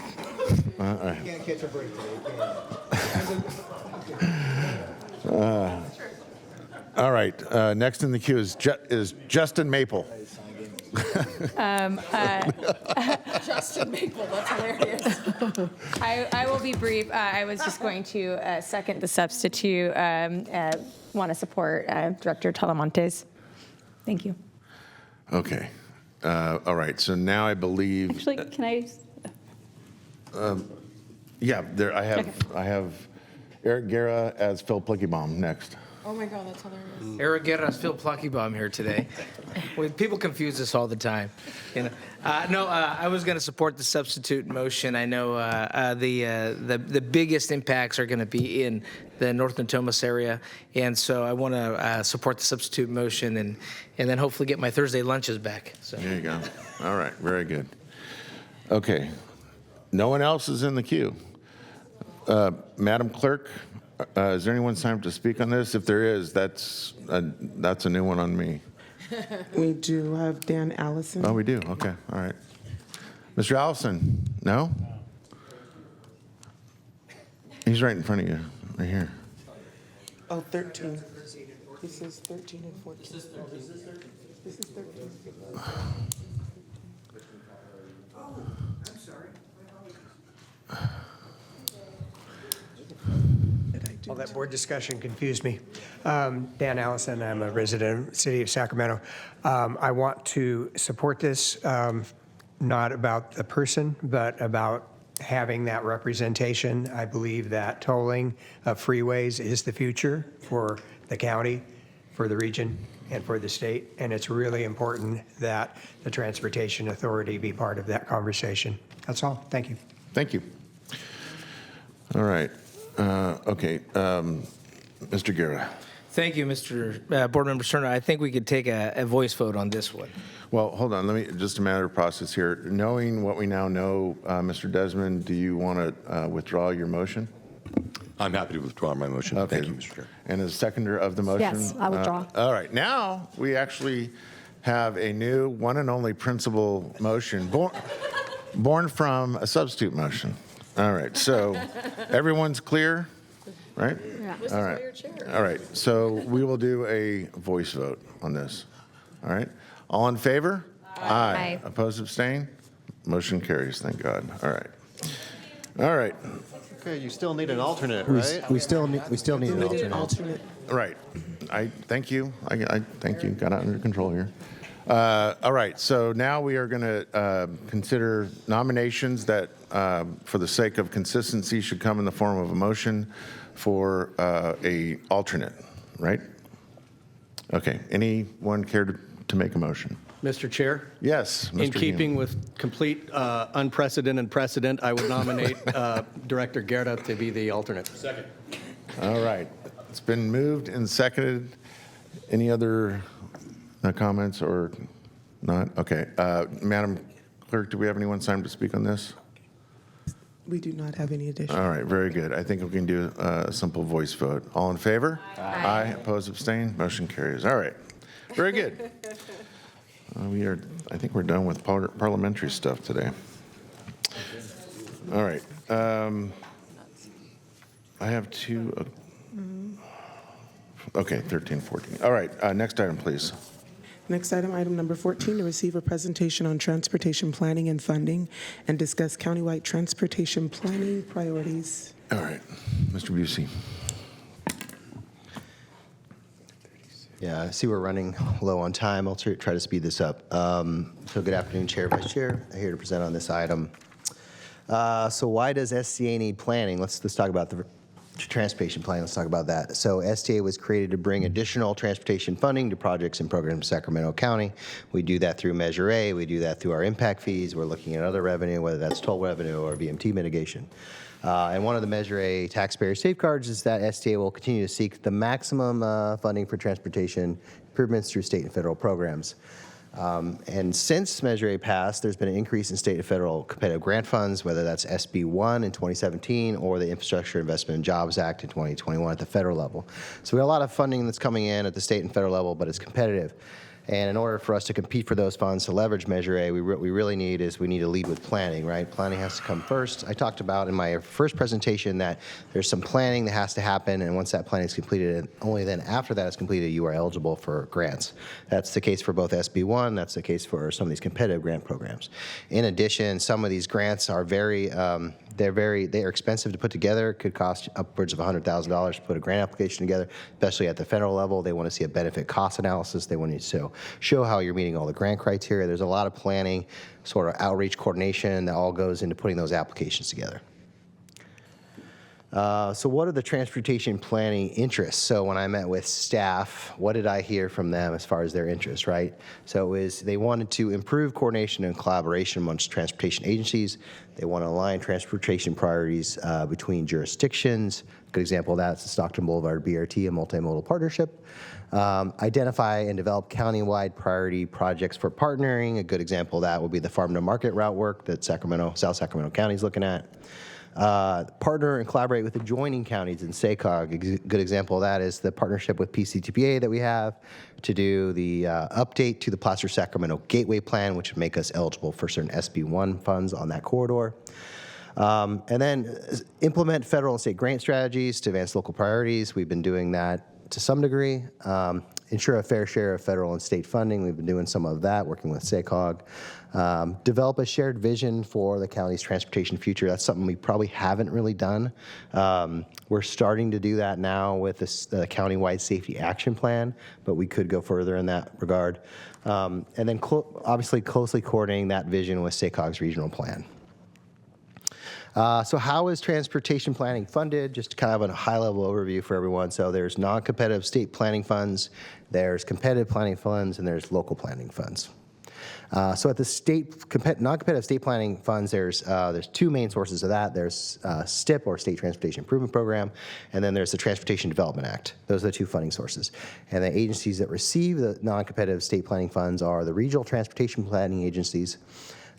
All right. You can't catch a break today. All right. Next in the queue is Justin Maple. Justin Maple, that's hilarious. I will be brief. I was just going to second the substitute. Want to support Director Talamantes. Thank you. Okay. All right. So now I believe. Actually, can I? Yeah. There. I have Eric Guerra as Phil Pluckybomb next. Oh my God, that's hilarious. Eric Guerra's Phil Pluckybomb here today. Well, people confuse this all the time. You know, I was going to support the substitute motion. I know the biggest impacts are going to be in the North Natomas area, and so I want to support the substitute motion and then hopefully get my Thursday lunches back. So There you go. All right. Very good. Okay. No one else is in the queue. Madam Clerk, is there anyone signed up to speak on this? If there is, that's a new one on me. We do have Dan Allison. Oh, we do? Okay. All right. Mr. Allison, no? He's right in front of you, right here. Oh, 13. He says 13 and 14. This is 13. All that board discussion confused me. Dan Allison, I'm a resident of the city of Sacramento. I want to support this, not about the person, but about having that representation. I believe that tolling of freeways is the future for the county, for the region, and for the state. And it's really important that the Transportation Authority be part of that conversation. That's all. Thank you. Thank you. All right. Okay. Mr. Guerra. thank you, Mr. Board Member Cerner. I think we could take a voice vote on this one. Well, hold on. Just a matter of process here. Knowing what we now know, Mr. Desmond, do you want to withdraw your motion? I'm happy to withdraw my motion. Okay. Thank you, Mr. Chair. And as seconder of the motion? Yes, I withdraw. All right. Now we actually have a new one and only principal motion born from a substitute motion. All right. So everyone's clear, right? Yeah. All right. All right. So we will do a voice vote on this. All right. All in favor? Aye. Opposed, abstain? Motion carries. Thank God. All right. All right. Okay, you still need an alternate, right? We still need an alternate. Right. I thank you. I thank you. Got it under control here. All right. So now we are going to consider nominations that, for the sake of consistency, should come in the form of a motion for a alternate. Right? Okay. Anyone care to make a motion? Mr. Chair? Yes. Mr. In keeping with complete unprecedented precedent, I would nominate Director Guerra to be the alternate. Second. All right. It's been moved and seconded. Any other comments or not? Okay. Madam Clerk, do we have anyone signed to speak on this? We do not have any additional. All right. Very good. I think we can do a simple voice vote. All in favor? Aye. Opposed, abstain? Motion carries. All right. Very good. I think we're done with parliamentary stuff today. All right. I have two. Okay, 13, 14. All right. Next item, please. Next item, item number 14, to receive a presentation on transportation planning and funding and discuss countywide transportation planning priorities. All right. Mr. Busey. Yeah, I see we're running low on time. I'll try to speed this up. So good afternoon, Chair, Vice Chair. I'm here to present on this item. So why does STA need planning? Let's talk about the transportation plan. Let's talk about that. So STA was created to bring additional transportation funding to projects and programs in Sacramento County. We do that through Measure A. We do that through our impact fees. We're looking at other revenue, whether that's toll revenue or VMT mitigation. And one of the Measure A taxpayer safeguards is that STA will continue to seek the maximum funding for transportation improvements through state and federal programs. And since Measure A passed, there's been an increase in state and federal competitive grant funds, whether that's SB 1 in 2017 or the Infrastructure Investment and Jobs Act in 2021 at the federal level. So we have a lot of funding that's coming in at the state and federal level, but it's competitive. And in order for us to compete for those funds to leverage Measure A, we really need to lead with planning, right? Planning has to come first. I talked about in my first presentation that there's some planning that has to happen, and once that planning is completed, and only then after that is completed, you are eligible for grants. That's the case for both SB1, that's the case for some of these competitive grant programs. In addition, some of these grants are they are expensive to put together. It could cost upwards of $100,000 to put a grant application together, especially at the federal level. They want to see a benefit cost analysis. They want to show how you're meeting all the grant criteria. There's a lot of planning, sort of outreach coordination that all goes into putting those applications together. So what are the transportation planning interests? So when I met with staff, what did I hear from them as far as their interests, right? So it was they wanted to improve coordination and collaboration amongst transportation agencies. They want to align transportation priorities between jurisdictions. A good example of that is the Stockton Boulevard BRT, a multimodal partnership. Identify and develop countywide priority projects for partnering. A good example of that would be the farm to market route work that South Sacramento County is looking at. Partner and collaborate with adjoining counties in SACOG. A good example of that is the partnership with PCTPA that we have to do the update to the Placer-Sacramento Gateway Plan, which would make us eligible for certain SB1 funds on that corridor. And then implement federal and state grant strategies to advance local priorities. We've been doing that to some degree. Ensure a fair share of federal and state funding. We've been doing some of that, working with SACOG. Develop a shared vision for the county's transportation future. That's something we probably haven't really done. We're starting to do that now with the countywide safety action plan, but we could go further in that regard. And then obviously closely coordinating that vision with SACOG's regional plan. So how is transportation planning funded? Just kind of a high-level overview for everyone. So there's non-competitive state planning funds, there's competitive planning funds, and there's local planning funds. So at the non-competitive state planning funds, there's two main sources of that. There's STIP, or State Transportation Improvement Program, and then there's the Transportation Development Act. Those are the two funding sources. And the agencies that receive the non-competitive state planning funds are the regional transportation planning agencies,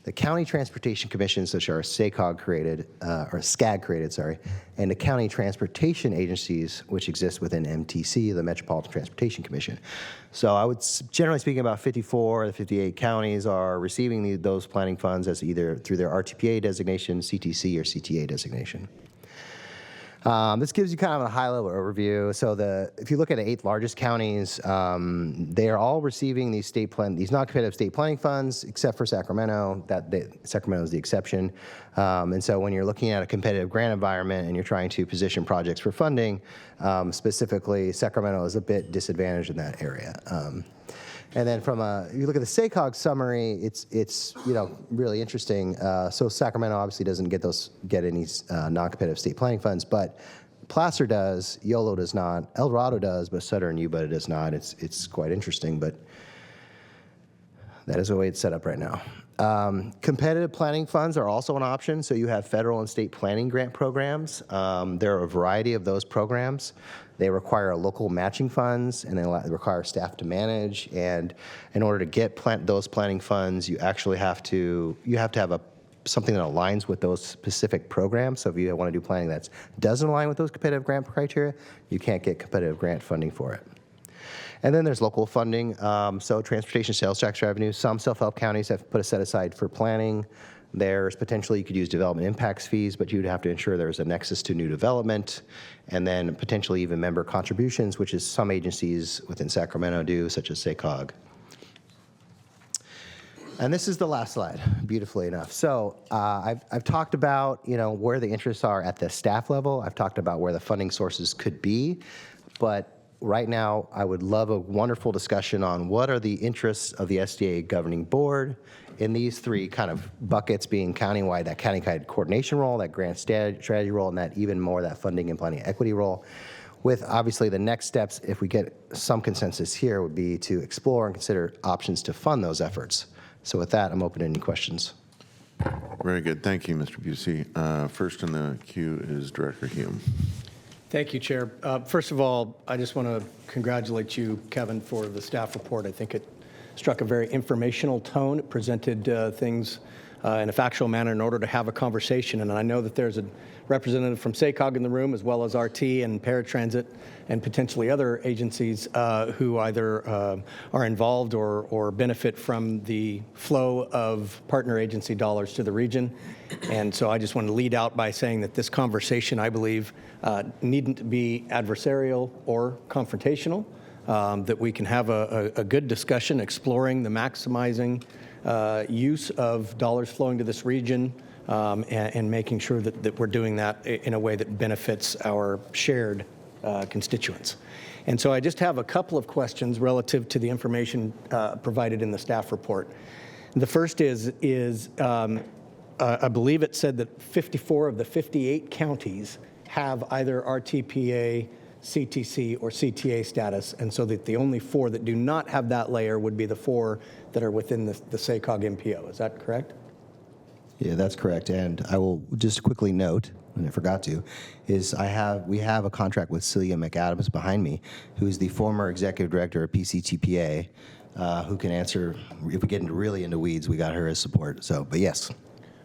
the county transportation commissions, which are SACOG created, or SCAG created, sorry, and the county transportation agencies, which exist within MTC, the Metropolitan Transportation Commission. So I would, generally speaking, about 54 of the 58 counties are receiving those planning funds as either through their RTPA designation, CTC, or CTA designation. This gives you kind of a high-level overview. So if you look at the 8 largest counties, they are all receiving these non-competitive state planning funds, except for Sacramento. Sacramento is the exception. And so when you're looking at a competitive grant environment and you're trying to position projects for funding, specifically Sacramento is a bit disadvantaged in that area. And then if you look at the SACOG summary, it's really interesting. So Sacramento obviously doesn't get any non-competitive state planning funds, but Placer does, Yolo does not, El Dorado does, but Sutter and Yuba does not. It's quite interesting, but that is the way it's set up right now. Competitive planning funds are also an option. So you have federal and state planning grant programs. There are a variety of those programs. They require local matching funds, and they require staff to manage. And in order to get those planning funds, you actually have to have something that aligns with those specific programs. So if you want to do planning that doesn't align with those competitive grant criteria, you can't get competitive grant funding for it. And then there's local funding. So transportation sales tax revenue. Some self-help counties have put a set aside for planning. There's potentially you could use development impacts fees, but you'd have to ensure there's a nexus to new development, and then potentially even member contributions, which is some agencies within Sacramento do, such as SACOG. And this is the last slide, beautifully enough. So I've talked about where the interests are at the staff level. I've talked about where the funding sources could be, but right now I would love a wonderful discussion on what are the interests of the SDA governing board in these 3 kind of buckets, being countywide, that county-wide coordination role, that grant strategy role, and that even more that funding and planning equity role. With obviously the next steps, if we get some consensus here, would be to explore and consider options to fund those efforts. So with that, I'm open to any questions. Very good. Thank you, Mr. Busey. First in the queue is Director Hume. Thank you, Chair. First of all, I just want to congratulate you, Kevin, for the staff report. I think it struck a very informational tone. It presented things in a factual manner in order to have a conversation. And I know that there's a representative from SACOG in the room, as well as RT and Paratransit and potentially other agencies who either are involved or benefit from the flow of partner agency dollars to the region. And so I just want to lead out by saying that this conversation, I believe, needn't be adversarial or confrontational, that we can have a good discussion exploring the maximizing use of dollars flowing to this region, and making sure that we're doing that in a way that benefits our shared constituents. And so I just have a couple of questions relative to the information provided in the staff report. The first is I believe it said that 54 of the 58 counties have either RTPA, CTC, or CTA status, and so that the only 4 that do not have that layer would be the 4 that are within the SACOG MPO. Is that correct? Yeah, that's correct. And I will just quickly note, and I forgot to, is we have a contract with Celia McAdams behind me, who is the former executive director of PCTPA, who can answer, if we get really into weeds, we got her as support. So, but yes.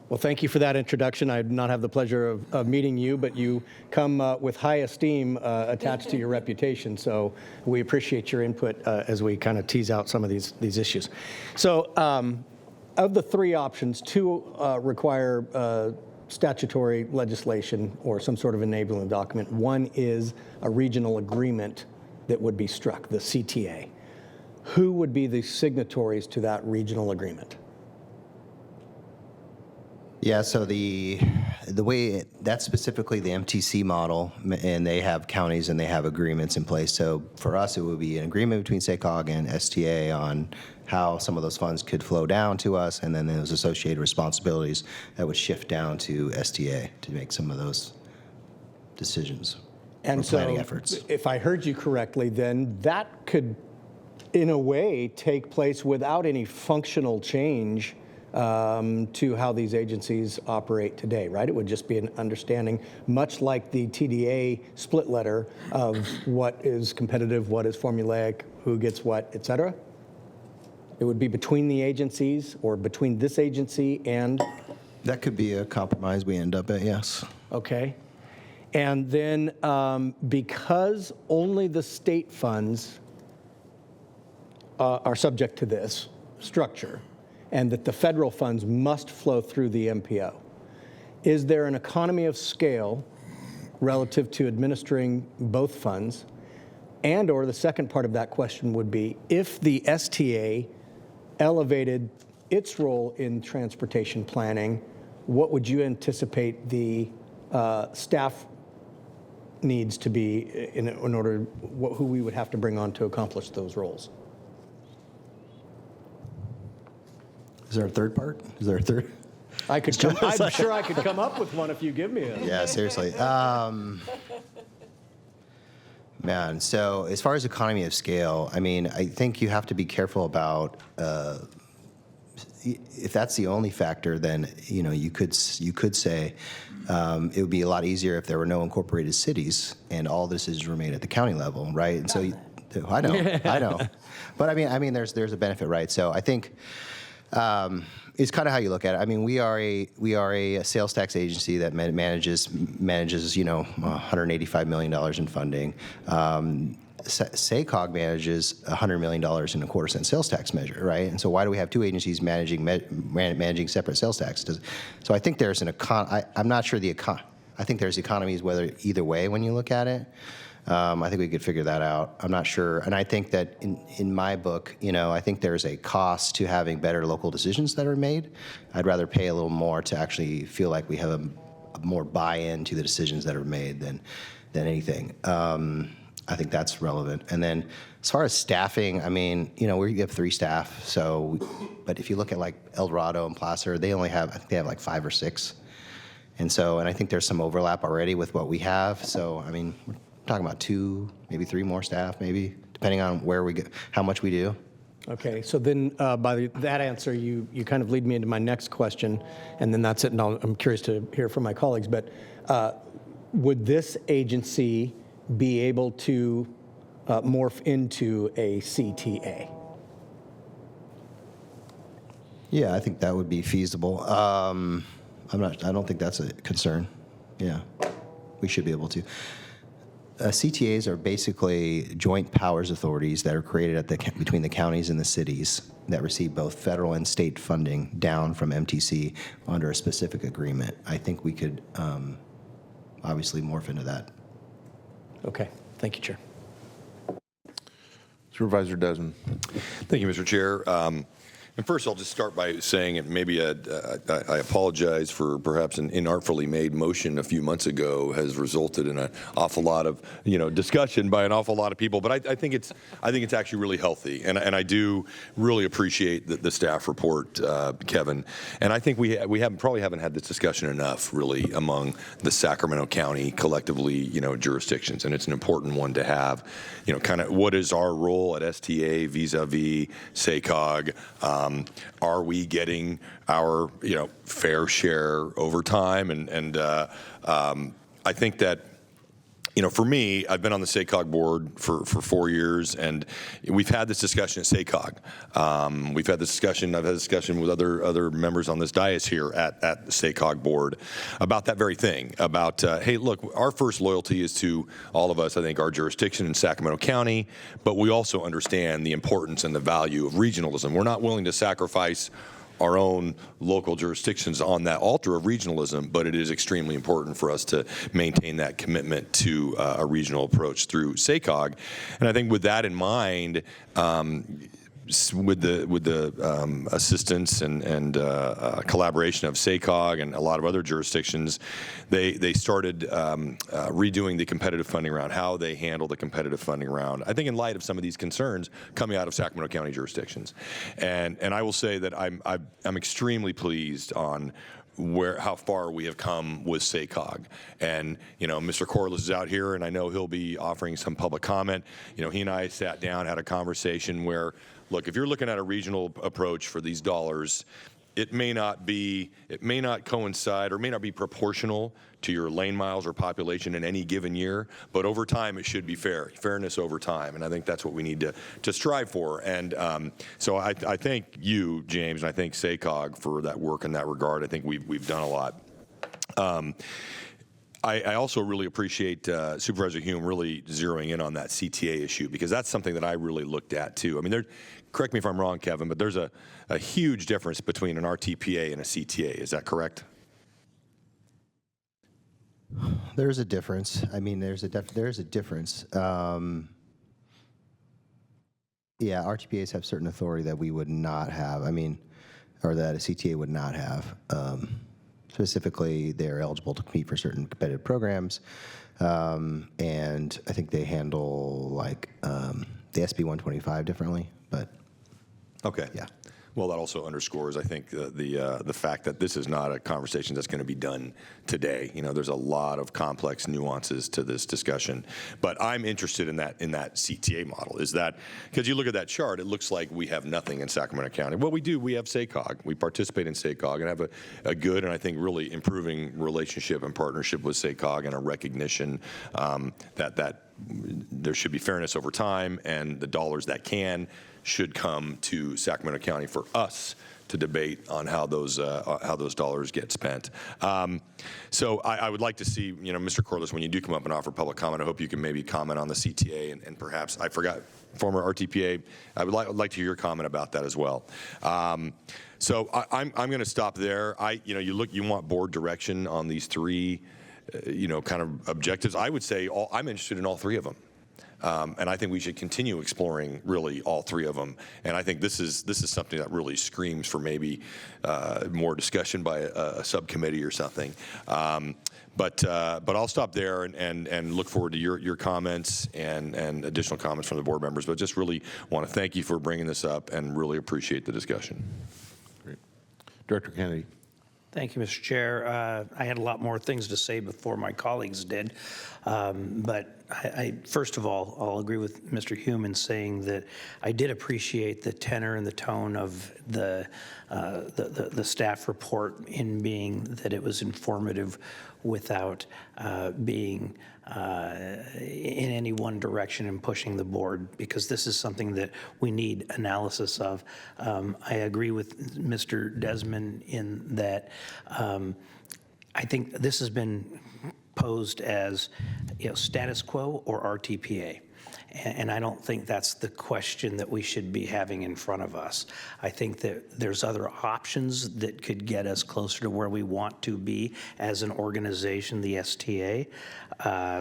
Well, thank you for that introduction. I did not have the pleasure of meeting you, but you come with high esteem attached to your reputation. So we appreciate your input as we kind of tease out some of these issues. So of the 3 options, 2 require statutory legislation or some sort of enabling document. 1 is a regional agreement that would be struck, the CTA. Who would be the signatories to that regional agreement? Yeah, so the way that's specifically the MTC model, and they have counties and they have agreements in place. So for us, it would be an agreement between SACOG and STA on how some of those funds could flow down to us, and then those associated responsibilities that would shift down to STA to make some of those decisions and or planning efforts. If I heard you correctly, then that could, in a way, take place without any functional change to how these agencies operate today, right? It would just be an understanding, much like the TDA split letter, of what is competitive, what is formulaic, who gets what, et cetera. It would be between the agencies or between this agency and? That could be a compromise we end up at, yes. Okay. And then because only the state funds are subject to this structure, and that the federal funds must flow through the MPO, is there an economy of scale relative to administering both funds? And or the second part of that question would be, if the STA elevated its role in transportation planning, what would you anticipate the staff needs to be in order, who we would have to bring on to accomplish those roles? Is there a third part? Is there a third? I'm sure I could come up with one if you give me a. Yeah, seriously. Man, so as far as economy of scale, I mean, I think you have to be careful about if that's the only factor, then you could say it would be a lot easier if there were no incorporated cities and all decisions were made at the county level, right? And so I know, but I mean, there's a benefit, right? So I think. It's kind of how you look at it. I mean, we are a sales tax agency that manages $185 million in funding. SACOG manages $100 million in a quarter-cent sales tax measure, right? And so why do we have 2 agencies managing separate sales tax? So I think there's I'm not sure I think there's economies either way when you look at it. I think we could figure that out. I'm not sure. And I think that in my book, I think there's a cost to having better local decisions that are made. I'd rather pay a little more to actually feel like we have a more buy-in to the decisions that are made than anything. I think that's relevant. And then as far as staffing, I mean, we have 3 staff. But if you look at like El Dorado and Placer, I think they have like 5 or 6. And I think there's some overlap already with what we have. So, I mean, we're talking about 2, maybe 3 more staff, maybe, depending on where we get, how much we do. Okay, so then by that answer, you kind of lead me into my next question, and then that's it, and I'm curious to hear from my colleagues, but would this agency be able to morph into a CTA? Yeah, I think that would be feasible. I don't think that's a concern. Yeah, we should be able to. CTAs are basically joint powers authorities that are created between the counties and the cities that receive both federal and state funding down from MTC under a specific agreement. I think we could obviously morph into that. Okay. Thank you, Chair. Supervisor Desmond. Thank you, Mr. Chair. And first, I'll just start by saying, and maybe I apologize for perhaps an inartfully made motion a few months ago has resulted in an awful lot of discussion by an awful lot of people. But I think it's actually really healthy, and I do really appreciate the staff report, Kevin. And I think we probably haven't had this discussion enough, really, among the Sacramento County collectively, jurisdictions, and it's an important one to have. Kind of what is our role at STA vis-a-vis SACOG? Are we getting our fair share over time? And I think that for me, I've been on the SACOG board for 4 years, and we've had this discussion at SACOG. We've had this discussion. I've had a discussion with other members on this dais here at the SACOG board about that very thing. About hey, look, our first loyalty is to all of us. I think our jurisdiction in Sacramento County, but we also understand the importance and the value of regionalism. We're not willing to sacrifice our own local jurisdictions on that altar of regionalism, but it is extremely important for us to maintain that commitment to a regional approach through SACOG. And I think with that in mind, with the assistance and collaboration of SACOG and a lot of other jurisdictions, they started redoing the competitive funding round, how they handle the competitive funding round. I think in light of some of these concerns coming out of Sacramento County jurisdictions, and I will say that I'm extremely pleased on how far we have come with SACOG. And, Mr. Corliss is out here, and I know he'll be offering some public comment. He and I sat down, had a conversation where, look, if you're looking at a regional approach for these dollars, it may not coincide or may not be proportional to your lane miles or population in any given year, but over time it should be fairness over time, and I think that's what we need to strive for. And so I thank you, James, and I thank SACOG for that work in that regard. I think we've done a lot. I also really appreciate Supervisor Hume really zeroing in on that CTA issue, because that's something that I really looked at too. I mean, correct me if I'm wrong, Kevin, but there's a huge difference between an RTPA and a CTA. Is that correct? There's a difference. I mean, there's a difference. Yeah, RTPAs have certain authority that we would not have. I mean, or that a CTA would not have. Specifically, they're eligible to compete for certain competitive programs, and I think they handle like the SB 125 differently. But okay, yeah. Well, that also underscores, I think, the fact that this is not a conversation that's going to be done today. There's a lot of complex nuances to this discussion, but I'm interested in that CTA model. Is that because you look at that chart, it looks like we have nothing in Sacramento County. Well, we do. We have SACOG. We participate in SACOG and have a good and I think really improving relationship and partnership with SACOG, and a recognition that there should be fairness over time, and the dollars that should come to Sacramento County for us to debate on how those dollars get spent. So I would like to see, Mr. Corliss, when you do come up and offer public comment, I hope you can maybe comment on the CTA and perhaps, I forgot, former RTPA. I would like to hear your comment about that as well. So I'm going to stop there. You want board direction on these three, kind of objectives. I would say I'm interested in all three of them. And I think we should continue exploring really all three of them. And I think this is something that really screams for maybe more discussion by a subcommittee or something. But I'll stop there and look forward to your comments and additional comments from the board members. But just really want to thank you for bringing this up and really appreciate the discussion. Great. Director Kennedy. Thank you, Mr. Chair. I had a lot more things to say before my colleagues did, but First of all, I'll agree with Mr. Hume in saying that I did appreciate the tenor and the tone of the staff report in being that it was informative without being in any one direction and pushing the board, because this is something that we need analysis of. I agree with Mr. Desmond in that I think this has been posed as, status quo or RTPA. And I don't think that's the question that we should be having in front of us. I think that there's other options that could get us closer to where we want to be as an organization, the STA,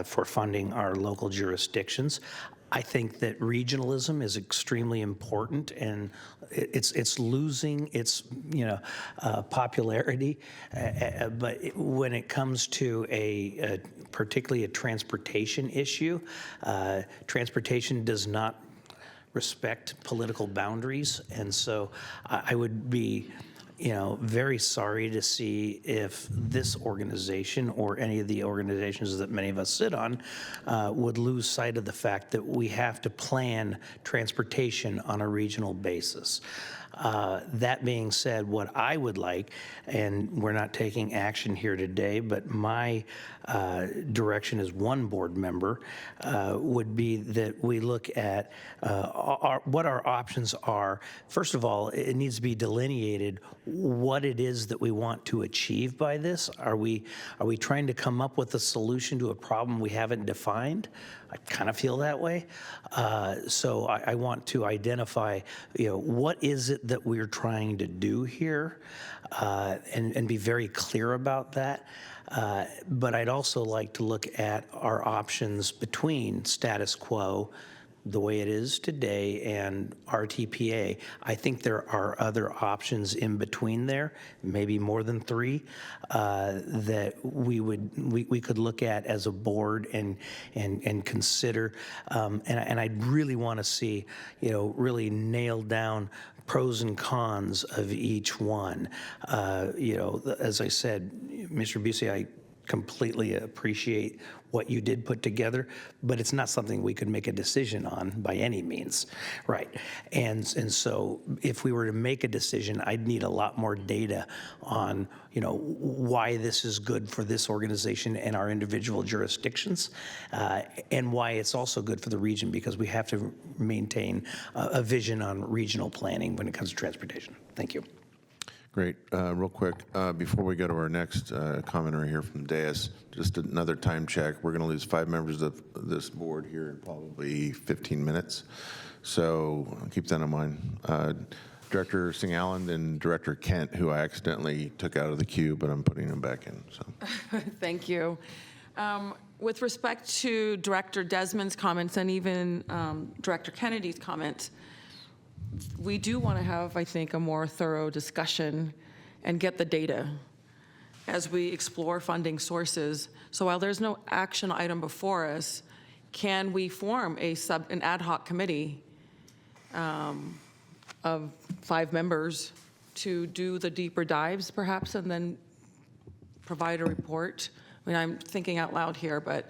for funding our local jurisdictions. I think that regionalism is extremely important, and it's losing its popularity. But when it comes to particularly a transportation issue, transportation does not respect political boundaries, and so I would be very sorry to see if this organization or any of the organizations that many of us sit on would lose sight of the fact that we have to plan transportation on a regional basis. That being said, what I would like, and we're not taking action here today, but my direction as one board member would be that we look at what our options are. First of all, it needs to be delineated what it is that we want to achieve by this. Are we trying to come up with a solution to a problem we haven't defined? I kind of feel that way. So I want to identify, what is it that we're trying to do here, and be very clear about that. But I'd also like to look at our options between status quo, the way it is today, and RTPA. I think there are other options in between there, maybe more than 3, that we could look at as a board and consider. And I'd really want to see, really nail down pros and cons of each one. As I said, Mr. Busey, I completely appreciate what you did put together, but it's not something we could make a decision on by any means, right? And so if we were to make a decision, I'd need a lot more data on, why this is good for this organization and our individual jurisdictions, and why it's also good for the region, because we have to maintain a vision on regional planning when it comes to transportation. Thank you. Great. Real quick, before we go to our next commenter here from the dais, just another time check. We're going to lose 5 members of this board here in probably 15 minutes. So keep that in mind. Director Singh-Allen and Director Kent, who I accidentally took out of the queue, but I'm putting them back in. So. Thank you. With respect to Director Desmond's comments and even Director Kennedy's comments, we do want to have, I think, a more thorough discussion and get the data as we explore funding sources. So while there's no action item before us, can we form an ad hoc committee of 5 members to do the deeper dives, perhaps, and then provide a report? I mean, I'm thinking out loud here, but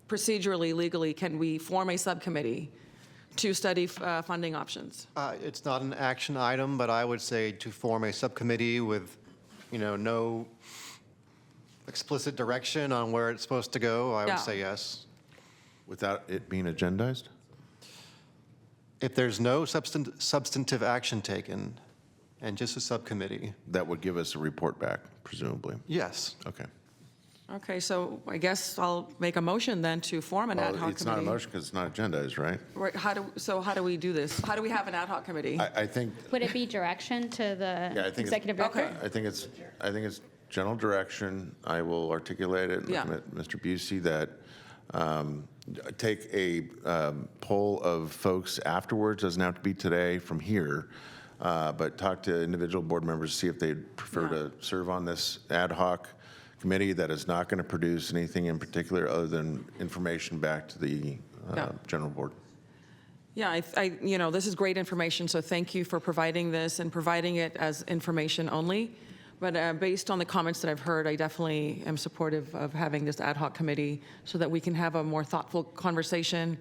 procedurally, legally, can we form a subcommittee to study funding options? It's not an action item, but I would say to form a subcommittee with, no explicit direction on where it's supposed to go, I would say yes. Without it being agendized? If there's no substantive action taken and just a subcommittee. That would give us a report back, presumably. Yes. Okay. Okay, so I guess I'll make a motion then to form an ad hoc committee. It's not a motion because it's not agendized, right? Right. How do we do this? How do we have an ad hoc committee? I think. Would it be direction to the executive director? Okay. I think it's general direction. I will articulate it with Mr. Busey that take a poll of folks afterwards. Doesn't have to be today from here, but talk to individual board members to see if they'd prefer to serve on this ad hoc committee that is not going to produce anything in particular other than information back to the general board. Yeah, this is great information, so thank you for providing this and providing it as information only. But based on the comments that I've heard, I definitely am supportive of having this ad hoc committee so that we can have a more thoughtful conversation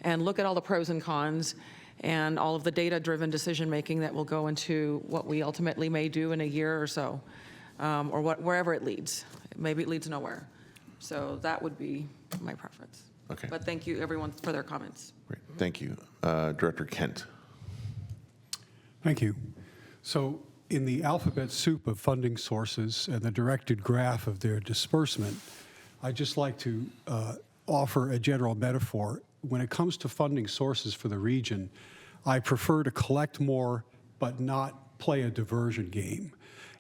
and look at all the pros and cons and all of the data-driven decision-making that will go into what we ultimately may do in a year or so, or wherever it leads. Maybe it leads nowhere. So that would be my preference. Okay. But thank you, everyone, for their comments. Great. Thank you. Director Kent. Thank you. So in the alphabet soup of funding sources and the directed graph of their disbursement, I'd just like to offer a general metaphor. When it comes to funding sources for the region, I prefer to collect more but not play a diversion game.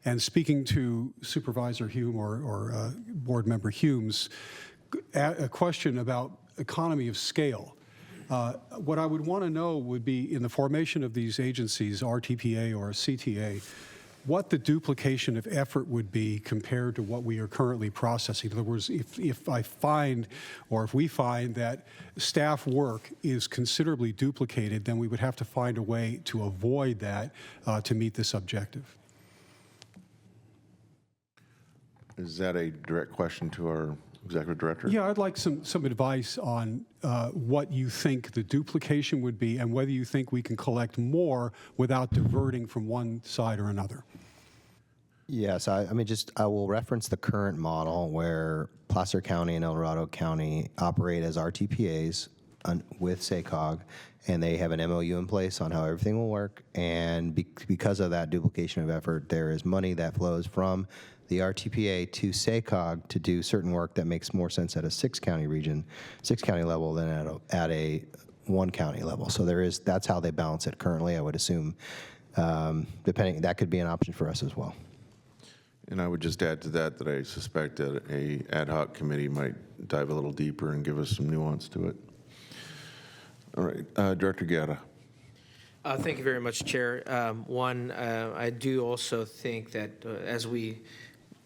And speaking to Supervisor Hume or Board Member Hume's a question about economy of scale, what I would want to know would be in the formation of these agencies, RTPA or CTA, what the duplication of effort would be compared to what we are currently processing. In other words, if I find or if we find that staff work is considerably duplicated, then we would have to find a way to avoid that to meet this objective. Is that a direct question to our Executive Director? Yeah, I'd like some advice on what you think the duplication would be and whether you think we can collect more without diverting from one side or another. Yes, I will reference the current model where Placer County and El Dorado County operate as RTPAs with SACOG, and they have an MOU in place on how everything will work. And because of that duplication of effort, there is money that flows from the RTPA to SACOG to do certain work that makes more sense at a 6-county region, 6-county level than at a 1-county level. So that's how they balance it currently. I would assume, depending, that could be an option for us as well. And I would just add to that I suspect that a ad hoc committee might dive a little deeper and give us some nuance to it. All right, Director Guerra. Thank you very much, Chair. I do also think that as we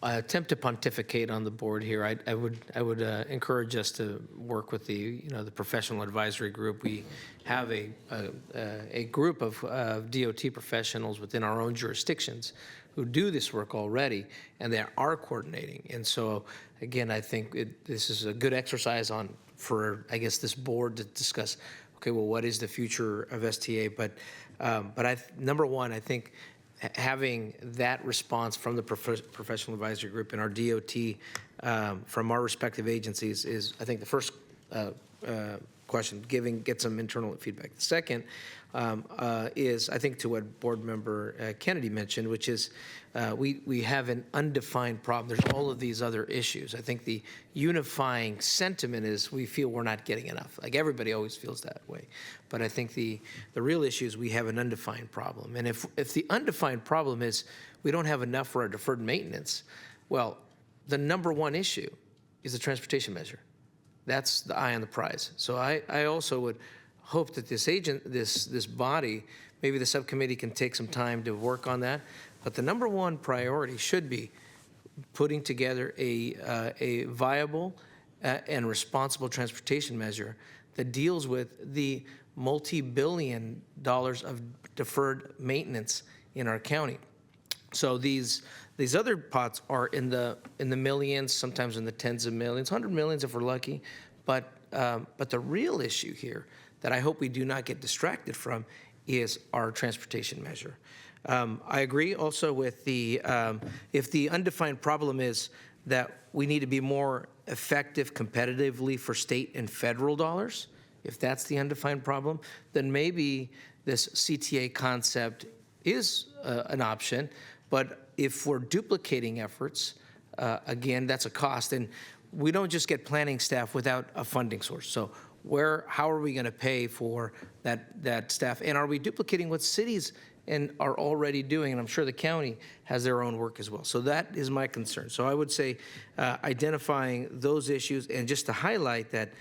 attempt to pontificate on the board here, I would encourage us to work with the professional advisory group. We have a group of DOT professionals within our own jurisdictions who do this work already, and they are coordinating. And so, again, I think this is a good exercise for this board to discuss. Okay, well, what is the future of STA? But number one, I think having that response from the professional advisory group and our DOT from our respective agencies is, I think, the first question, get some internal feedback. The second is, I think, to what Board Member Kennedy mentioned, which is we have an undefined problem. There's all of these other issues. I think the unifying sentiment is we feel we're not getting enough. Like everybody always feels that way. But I think the real issue is we have an undefined problem. And if the undefined problem is we don't have enough for our deferred maintenance, well, the number one issue is the transportation measure. That's the eye on the prize. So I also would hope that this body, maybe the subcommittee can take some time to work on that. But the number one priority should be putting together a viable and responsible transportation measure that deals with the multi-billion dollars of deferred maintenance in our county. So these other pots are in the millions, sometimes in the tens of millions, 100 millions if we're lucky. But the real issue here that I hope we do not get distracted from is our transportation measure. I agree also with if the undefined problem is that we need to be more effective competitively for state and federal dollars, if that's the undefined problem, then maybe this CTA concept is an option. But if we're duplicating efforts, again, that's a cost. And we don't just get planning staff without a funding source. So how are we going to pay for that staff? And are we duplicating what cities are already doing? And I'm sure the county has their own work as well. So that is my concern. So I would say identifying those issues, and just to highlight that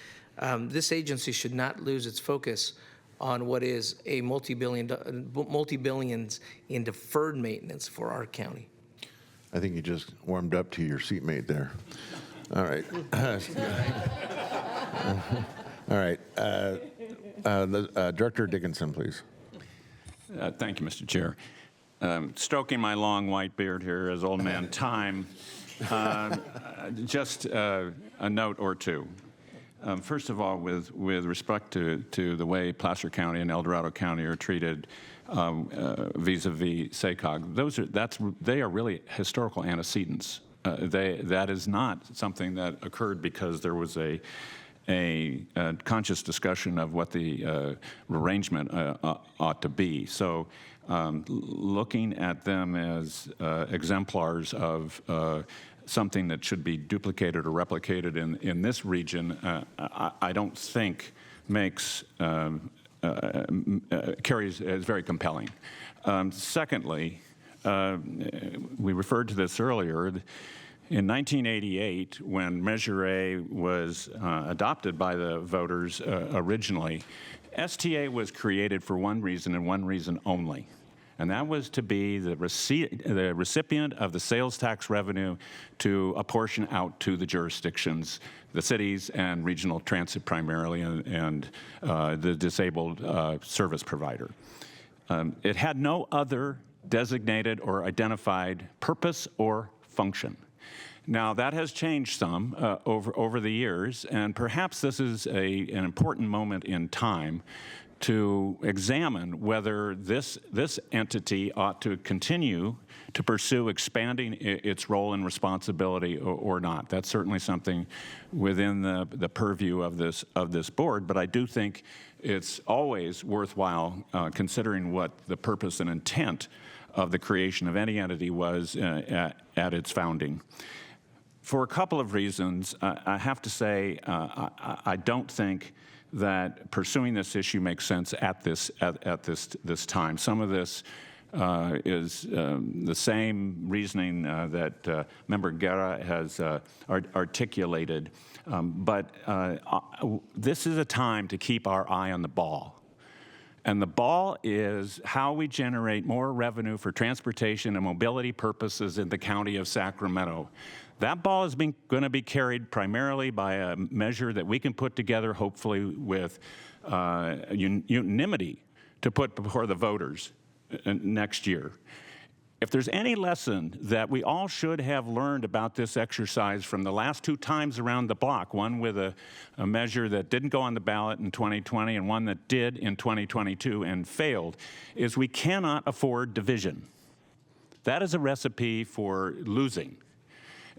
this agency should not lose its focus on what is a multi-billions in deferred maintenance for our county. I think you just warmed up to your seatmate there. All right. All right. Director Dickinson, please. Thank you, Mr. Chair. stroking my long white beard here as old man time, just a note or two. First of all, with respect to the way Placer County and El Dorado County are treated vis-a-vis SACOG, they are really historical antecedents. That is not something that occurred because there was a conscious discussion of what the arrangement ought to be. So looking at them as exemplars of something that should be duplicated or replicated in this region, I don't think carries as very compelling. Secondly, we referred to this earlier. In 1988, when Measure A was adopted by the voters originally, STA was created for one reason and one reason only, and that was to be the recipient of the sales tax revenue to apportion out to the jurisdictions, the cities and regional transit primarily, and the disabled service provider. It had no other designated or identified purpose or function. Now, that has changed some over the years, and perhaps this is an important moment in time to examine whether this entity ought to continue to pursue expanding its role and responsibility or not. That's certainly something within the purview of this board, but I do think it's always worthwhile considering what the purpose and intent of the creation of any entity was at its founding. For a couple of reasons, I have to say I don't think that pursuing this issue makes sense at this time. Some of this is the same reasoning that Member Guerra has articulated, but this is a time to keep our eye on the ball. And the ball is how we generate more revenue for transportation and mobility purposes in the county of Sacramento. That ball is going to be carried primarily by a measure that we can put together, hopefully with unanimity, to put before the voters next year. If there's any lesson that we all should have learned about this exercise from the last two times around the block, one with a measure that didn't go on the ballot in 2020 and one that did in 2022 and failed, is we cannot afford division. That is a recipe for losing.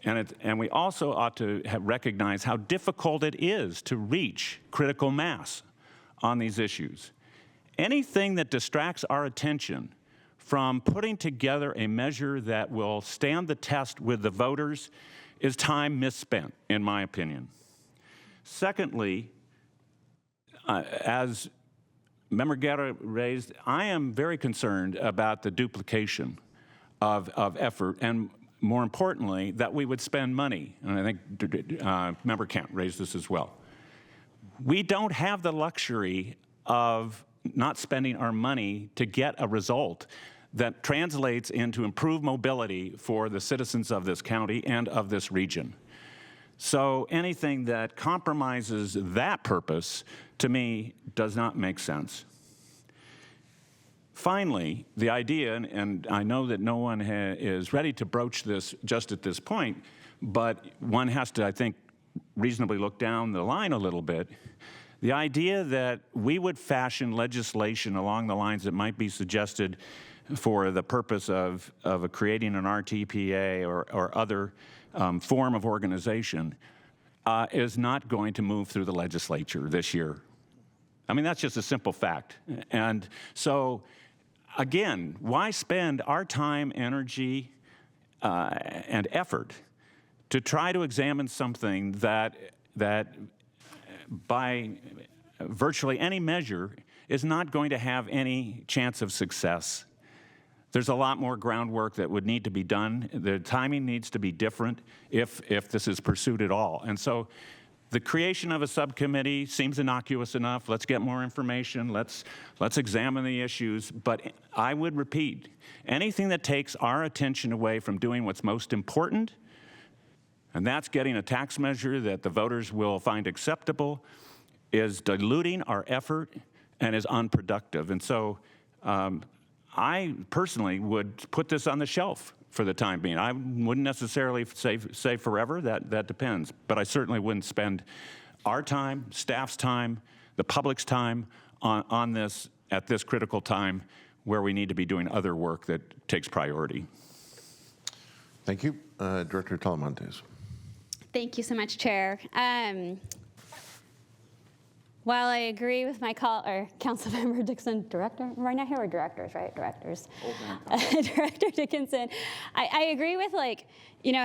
And we also ought to recognize how difficult it is to reach critical mass on these issues. Anything that distracts our attention from putting together a measure that will stand the test with the voters is time misspent, in my opinion. Secondly, as Member Guerra raised, I am very concerned about the duplication of effort, and more importantly, that we would spend money. And I think Member Kent raised this as well. We don't have the luxury of not spending our money to get a result that translates into improved mobility for the citizens of this county and of this region. So anything that compromises that purpose, to me, does not make sense. Finally, the idea, and I know that no one is ready to broach this just at this point, but one has to, I think, reasonably look down the line a little bit. The idea that we would fashion legislation along the lines that might be suggested for the purpose of creating an RTPA or other form of organization is not going to move through the legislature this year. I mean, that's just a simple fact. And so, again, why spend our time, energy, and effort to try to examine something that by virtually any measure is not going to have any chance of success? There's a lot more groundwork that would need to be done. The timing needs to be different if this is pursued at all. And so the creation of a subcommittee seems innocuous enough. Let's get more information. Let's examine the issues. But I would repeat, anything that takes our attention away from doing what's most important, and that's getting a tax measure that the voters will find acceptable, is diluting our effort and is unproductive. And so I personally would put this on the shelf for the time being. I wouldn't necessarily say forever. That depends. But I certainly wouldn't spend our time, staff's time, the public's time on this at this critical time where we need to be doing other work that takes priority. Thank you. Director Talamantes. Thank you so much, Chair. While I agree with my Councilmember Dixon, director, right now here we're directors, right? Directors. Director Dickinson, I agree with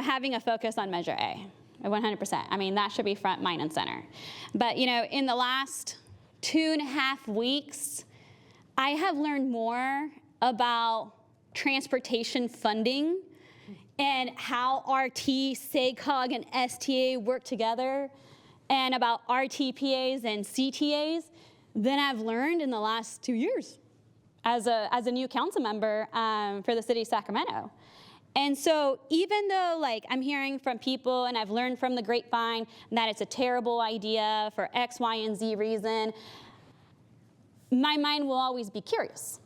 having a focus on Measure A, 100%. I mean, that should be front, mind, and center. But, in the last 2.5 weeks, I have learned more about transportation funding and how RT, SACOG, and STA work together, and about RTPAs and CTAs than I've learned in the last 2 years as a new council member for the city of Sacramento. And so even though I'm hearing from people and I've learned from the grapevine that it's a terrible idea for X, Y, and Z reason, my mind will always be curious.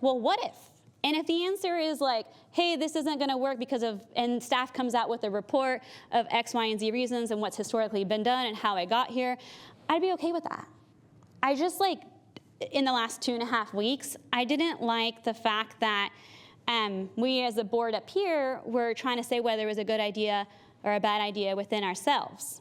Well, what if? And if the answer is hey, this isn't going to work because of, and staff comes out with a report of X, Y, and Z reasons and what's historically been done and how it got here, I'd be okay with that. I just in the last 2.5 weeks, I didn't like the fact that we as a board up here were trying to say whether it was a good idea or a bad idea within ourselves.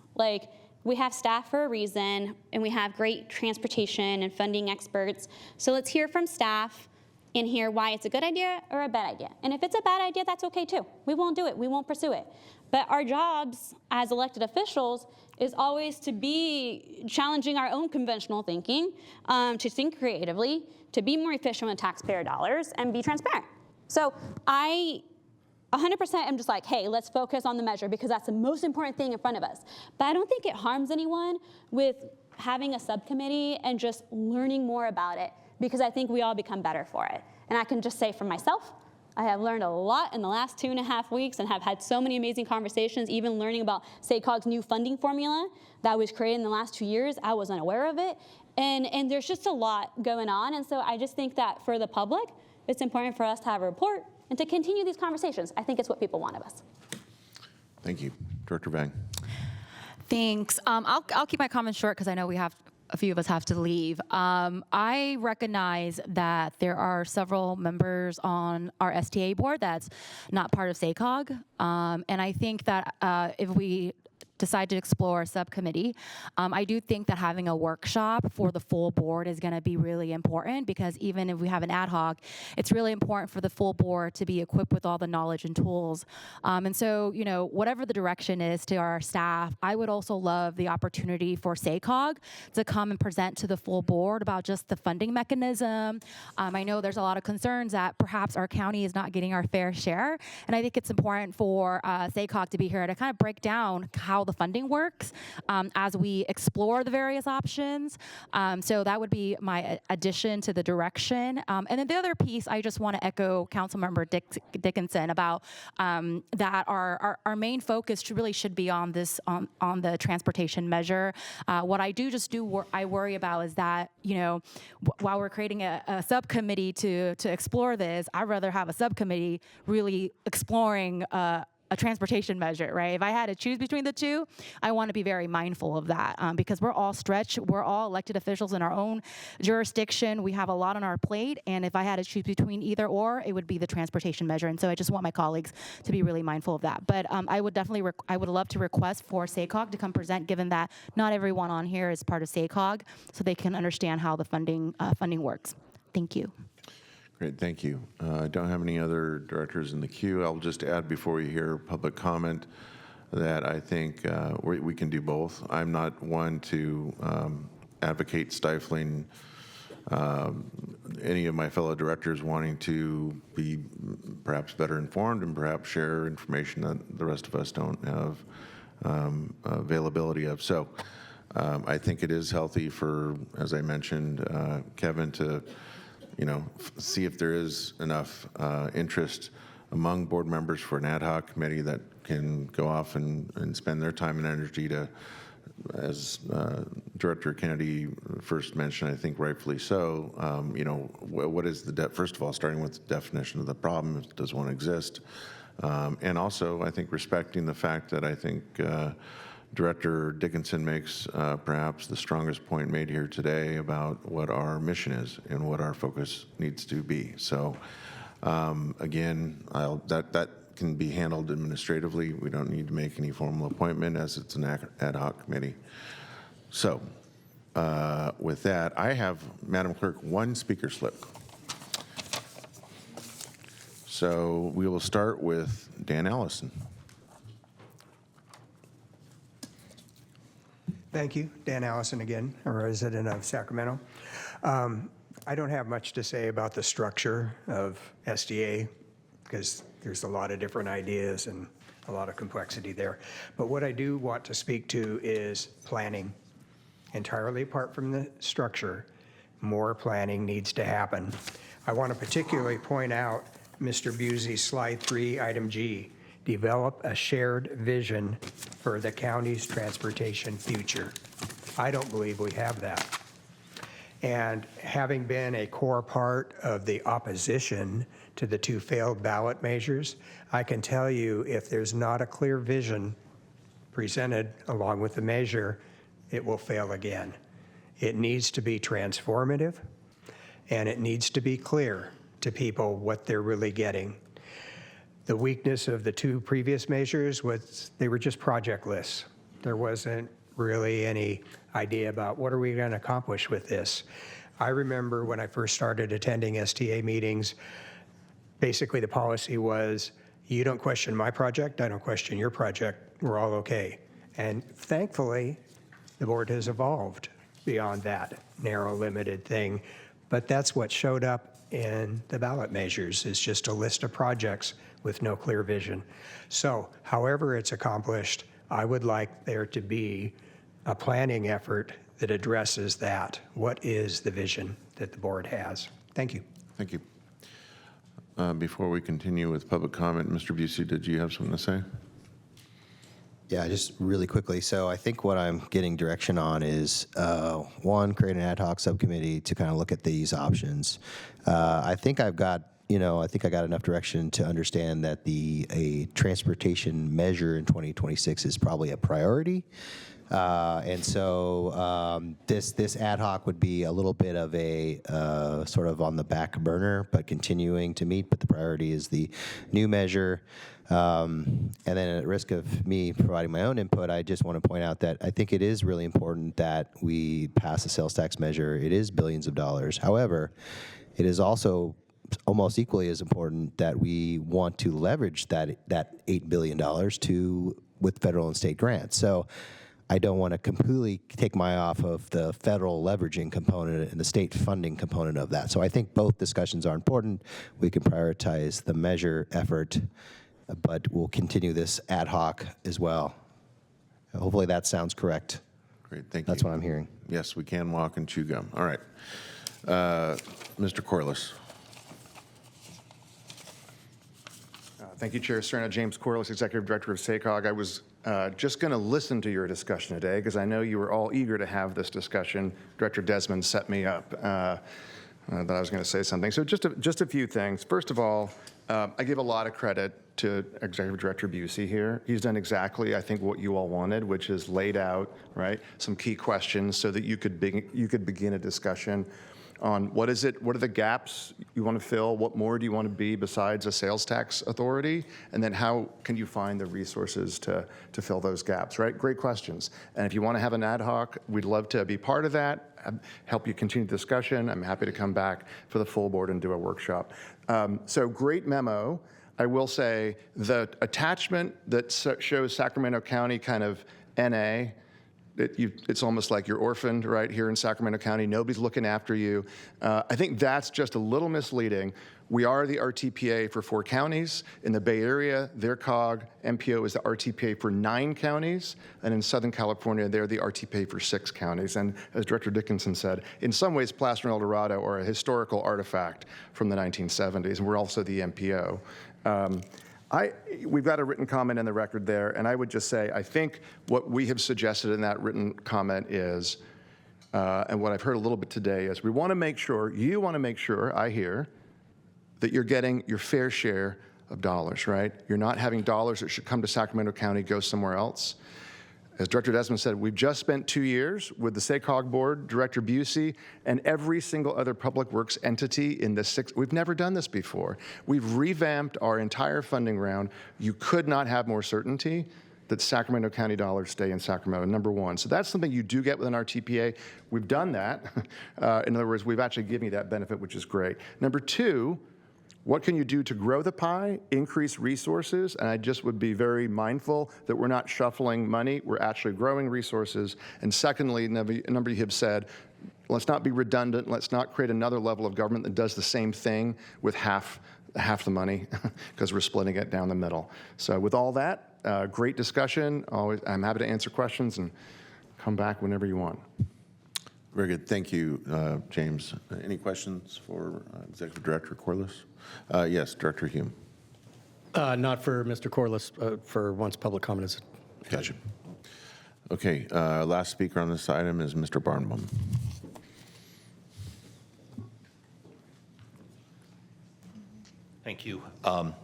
We have staff for a reason, and we have great transportation and funding experts. So let's hear from staff and hear why it's a good idea or a bad idea. And if it's a bad idea, that's okay too. We won't do it. We won't pursue it. But our jobs as elected officials is always to be challenging our own conventional thinking, to think creatively, to be more efficient with taxpayer dollars, and be transparent. So I 100% am just hey, let's focus on the measure because that's the most important thing in front of us. But I don't think it harms anyone with having a subcommittee and just learning more about it, because I think we all become better for it. And I can just say for myself, I have learned a lot in the last 2.5 weeks and have had so many amazing conversations, even learning about SACOG's new funding formula that was created in the last 2 years. I was unaware of it. And there's just a lot going on. And so I just think that for the public, it's important for us to have a report and to continue these conversations. I think it's what people want of us. Thank you. Director Vang. Thanks. I'll keep my comments short because I know a few of us have to leave. I recognize that there are several members on our STA board that's not part of SACOG. And I think that if we decide to explore a subcommittee, I do think that having a workshop for the full board is going to be really important, because even if we have an ad hoc, it's really important for the full board to be equipped with all the knowledge and tools. And so, whatever the direction is to our staff, I would also love the opportunity for SACOG to come and present to the full board about just the funding mechanism. I know there's a lot of concerns that perhaps our county is not getting our fair share, and I think it's important for SACOG to be here to kind of break down how the funding works as we explore the various options. So that would be my addition to the direction. And then the other piece, I just want to echo Councilmember Dickinson about that our main focus really should be on this on the transportation measure. What I I worry about is that while we're creating a subcommittee to explore this, I'd rather have a subcommittee really exploring a transportation measure, right? If I had to choose between the two, I want to be very mindful of that because we're all stretched. We're all elected officials in our own jurisdiction. We have a lot on our plate. And if I had to choose between either or, it would be the transportation measure. And so I just want my colleagues to be really mindful of that. But I would definitely, I would love to request for SACOG to come present, given that not everyone on here is part of SACOG, so they can understand how the funding works. Thank you. Great, thank you. I don't have any other directors in the queue. I'll just add before you hear public comment that I think we can do both. I'm not one to advocate stifling any of my fellow directors wanting to be perhaps better informed and perhaps share information that the rest of us don't have availability of. So I think it is healthy for, as I mentioned, Kevin, to see if there is enough interest among board members for an ad hoc committee that can go off and spend their time and energy to as Director Kennedy first mentioned, I think rightfully so, what is the, first of all, starting with the definition of the problem, does one exist? And also, I think respecting the fact that I think Director Dickinson makes perhaps the strongest point made here today about what our mission is and what our focus needs to be. So again, that can be handled administratively. We don't need to make any formal appointment as it's an ad hoc committee. So with that, I have, Madam Clerk, one speaker slip. So we will start with Dan Allison. Thank you. Dan Allison again, a resident of Sacramento. I don't have much to say about the structure of SDA because there's a lot of different ideas and a lot of complexity there. But what I do want to speak to is planning. Entirely apart from the structure, more planning needs to happen. I want to particularly point out Mr. Busey's slide 3, item G. Develop a shared vision for the county's transportation future. I don't believe we have that. And having been a core part of the opposition to the 2 failed ballot measures, I can tell you if there's not a clear vision presented along with the measure, it will fail again. It needs to be transformative, and it needs to be clear to people what they're really getting. The weakness of the 2 previous measures was they were just project lists. There wasn't really any idea about what are we going to accomplish with this. I remember when I first started attending STA meetings, basically the policy was, you don't question my project, I don't question your project, we're all okay. And thankfully, the board has evolved beyond that narrow, limited thing. But that's what showed up in the ballot measures, is just a list of projects with no clear vision. So however it's accomplished, I would like there to be a planning effort that addresses that. What is the vision that the board has? Thank you. Thank you. Before we continue with public comment, Mr. Busey, did you have something to say? Yeah, just really quickly. So I think what I'm getting direction on is, one, create an ad hoc subcommittee to kind of look at these options. I think I got enough direction to understand that a transportation measure in 2026 is probably a priority. And so this ad hoc would be a little bit of a sort of on the back burner, but continuing to meet. But the priority is the new measure. And then at risk of me providing my own input, I just want to point out that I think it is really important that we pass a sales tax measure. It is billions of dollars. However, it is also almost equally as important that we want to leverage that $8 billion with federal and state grants. So I don't want to completely take my eye off of the federal leveraging component and the state funding component of that. So I think both discussions are important. We can prioritize the measure effort, but we'll continue this ad hoc as well. Hopefully that sounds correct. Great, thank you. That's what I'm hearing. Yes, we can walk and chew gum. All right. Mr. Corliss. Thank you, Chair Serna. James Corliss, Executive Director of SACOG. I was just going to listen to your discussion today because I know you were all eager to have this discussion. Director Desmond set me up that I was going to say something. So just a few things. First of all, I give a lot of credit to Executive Director Busey here. He's done exactly, I think, what you all wanted, which is laid out, right, some key questions so that you could begin a discussion on what are the gaps you want to fill, what more do you want to be besides a sales tax authority, and then how can you find the resources to fill those gaps, right? Great questions. And if you want to have an ad hoc, we'd love to be part of that, help you continue the discussion. I'm happy to come back for the full board and do a workshop. So great memo. I will say the attachment that shows Sacramento County kind of NA, it's almost like you're orphaned right here in Sacramento County. Nobody's looking after you. I think that's just a little misleading. We are the RTPA for 4 counties. In the Bay Area, their COG, MPO is the RTPA for 9 counties. And in Southern California, they're the RTPA for 6 counties. And as Director Dickinson said, in some ways, Placer and El Dorado are a historical artifact from the 1970s. And we're also the MPO. We've got a written comment in the record there, and I would just say, I think what we have suggested in that written comment is, and what I've heard a little bit today is, we want to make sure, you want to make sure, I hear, that you're getting your fair share of dollars, right? You're not having dollars that should come to Sacramento County go somewhere else. As Director Desmond said, we've just spent 2 years with the SACOG board, Director Busey, and every single other public works entity in the we've never done this before. We've revamped our entire funding round. You could not have more certainty that Sacramento County dollars stay in Sacramento, number one. So that's something you do get within our TPA. We've done that. In other words, we've actually given you that benefit, which is great. Number two, what can you do to grow the pie, increase resources? And I just would be very mindful that we're not shuffling money, we're actually growing resources. And secondly, a number of you have said, let's not be redundant, let's not create another level of government that does the same thing with half the money, because we're splitting it down the middle. So with all that, great discussion. I'm happy to answer questions and come back whenever you want. Very good. Thank you, James. Any questions for Executive Director Corliss? Yes, Director Hume. Not for Mr. Corliss, for once public comment is. Gotcha. Okay, last speaker on this item is Mr. Barnbaum. Thank you.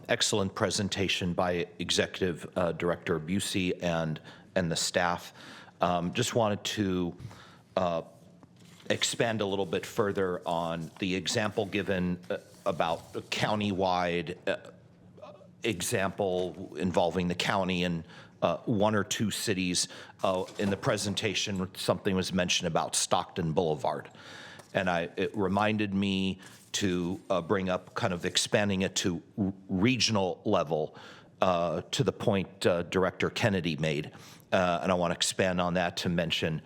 Excellent presentation by Executive Director Busey and the staff. Just wanted to expand a little bit further on the example given about a county-wide example involving the county and one or two cities. In the presentation, something was mentioned about Stockton Boulevard. And it reminded me to bring up kind of expanding it to regional level to the point Director Kennedy made. And I want to expand on that to mention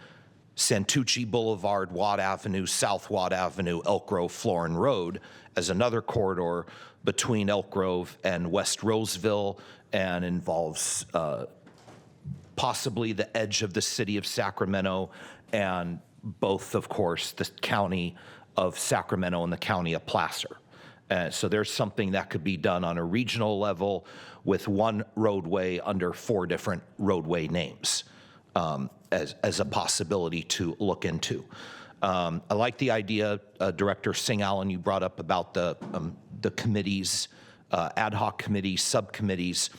Santucci Boulevard, Watt Avenue, South Watt Avenue, Elk Grove, Florin Road as another corridor between Elk Grove and West Roseville, and involves possibly the edge of the city of Sacramento and both, of course, the county of Sacramento and the county of Placer. So there's something that could be done on a regional level with one roadway under 4 different roadway names. As a possibility to look into. I like the idea, Director Singh Allen, you brought up about the committees, ad hoc committees, subcommittees.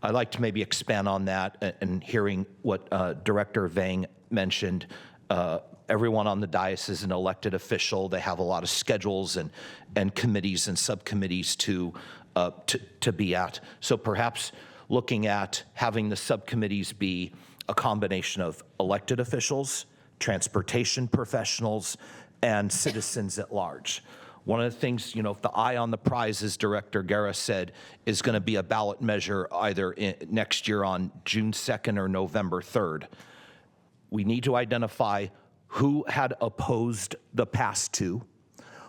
I'd like to maybe expand on that and hearing what Director Vang mentioned. Everyone on the dais is an elected official. They have a lot of schedules and committees and subcommittees to be at. So perhaps looking at having the subcommittees be a combination of elected officials, transportation professionals, and citizens at large. One of the things, if the eye on the prize, as Director Guerra said, is going to be a ballot measure either next year on June 2nd or November 3rd, we need to identify who had opposed the past two,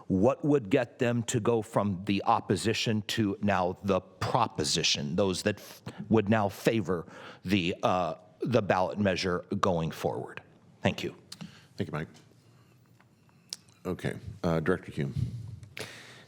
what would get them to go from the opposition to now the proposition, those that would now favor the ballot measure going forward. Thank you. Thank you, Mike. Okay, Director Hume.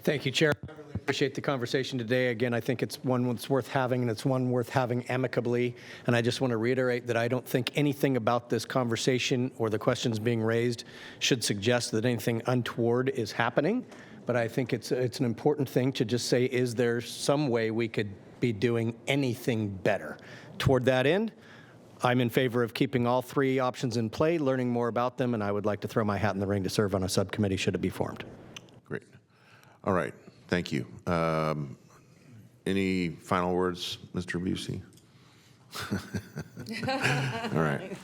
Thank you, Chair. I really appreciate the conversation today. Again, I think it's one that's worth having, and it's one worth having amicably. And I just want to reiterate that I don't think anything about this conversation or the questions being raised should suggest that anything untoward is happening. But I think it's an important thing to just say, is there some way we could be doing anything better? Toward that end, I'm in favor of keeping all 3 options in play, learning more about them, and I would like to throw my hat in the ring to serve on a subcommittee should it be formed. Great. All right. Thank you. Any final words, Mr. Busey? All right.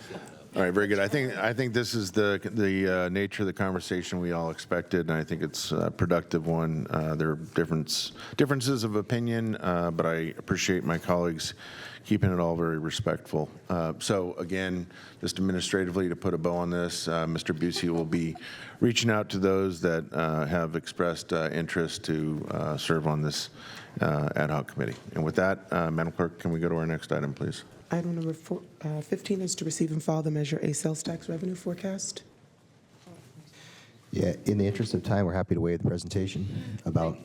All right, very good. I think this is the nature of the conversation we all expected, and I think it's a productive one. There are differences of opinion, but I appreciate my colleagues keeping it all very respectful. So again, just administratively to put a bow on this, Mr. Busey will be reaching out to those that have expressed interest to serve on this ad hoc committee. And with that, Madam Clerk, can we go to our next item, please? Item number 15 is to receive and file the Measure A sales tax revenue forecast. Yeah, in the interest of time, we're happy to waive the presentation about.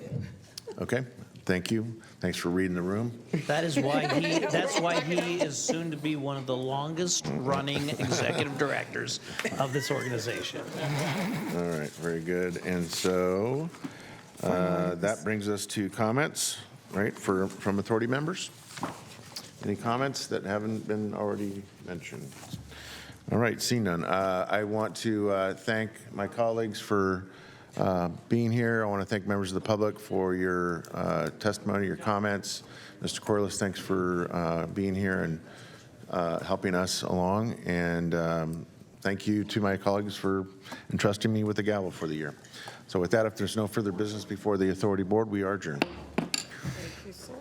Okay. Thank you. Thanks for reading the room. That's why he is soon to be one of the longest running executive directors of this organization. All right, very good. And so that brings us to comments, right, from authority members. Any comments that haven't been already mentioned? All right, seeing none. I want to thank my colleagues for being here. I want to thank members of the public for your testimony, your comments. Mr. Corliss, thanks for being here and helping us along. And thank you to my colleagues for entrusting me with the gavel for the year. So with that, if there's no further business before the authority board, we are adjourned. Thank you, sir.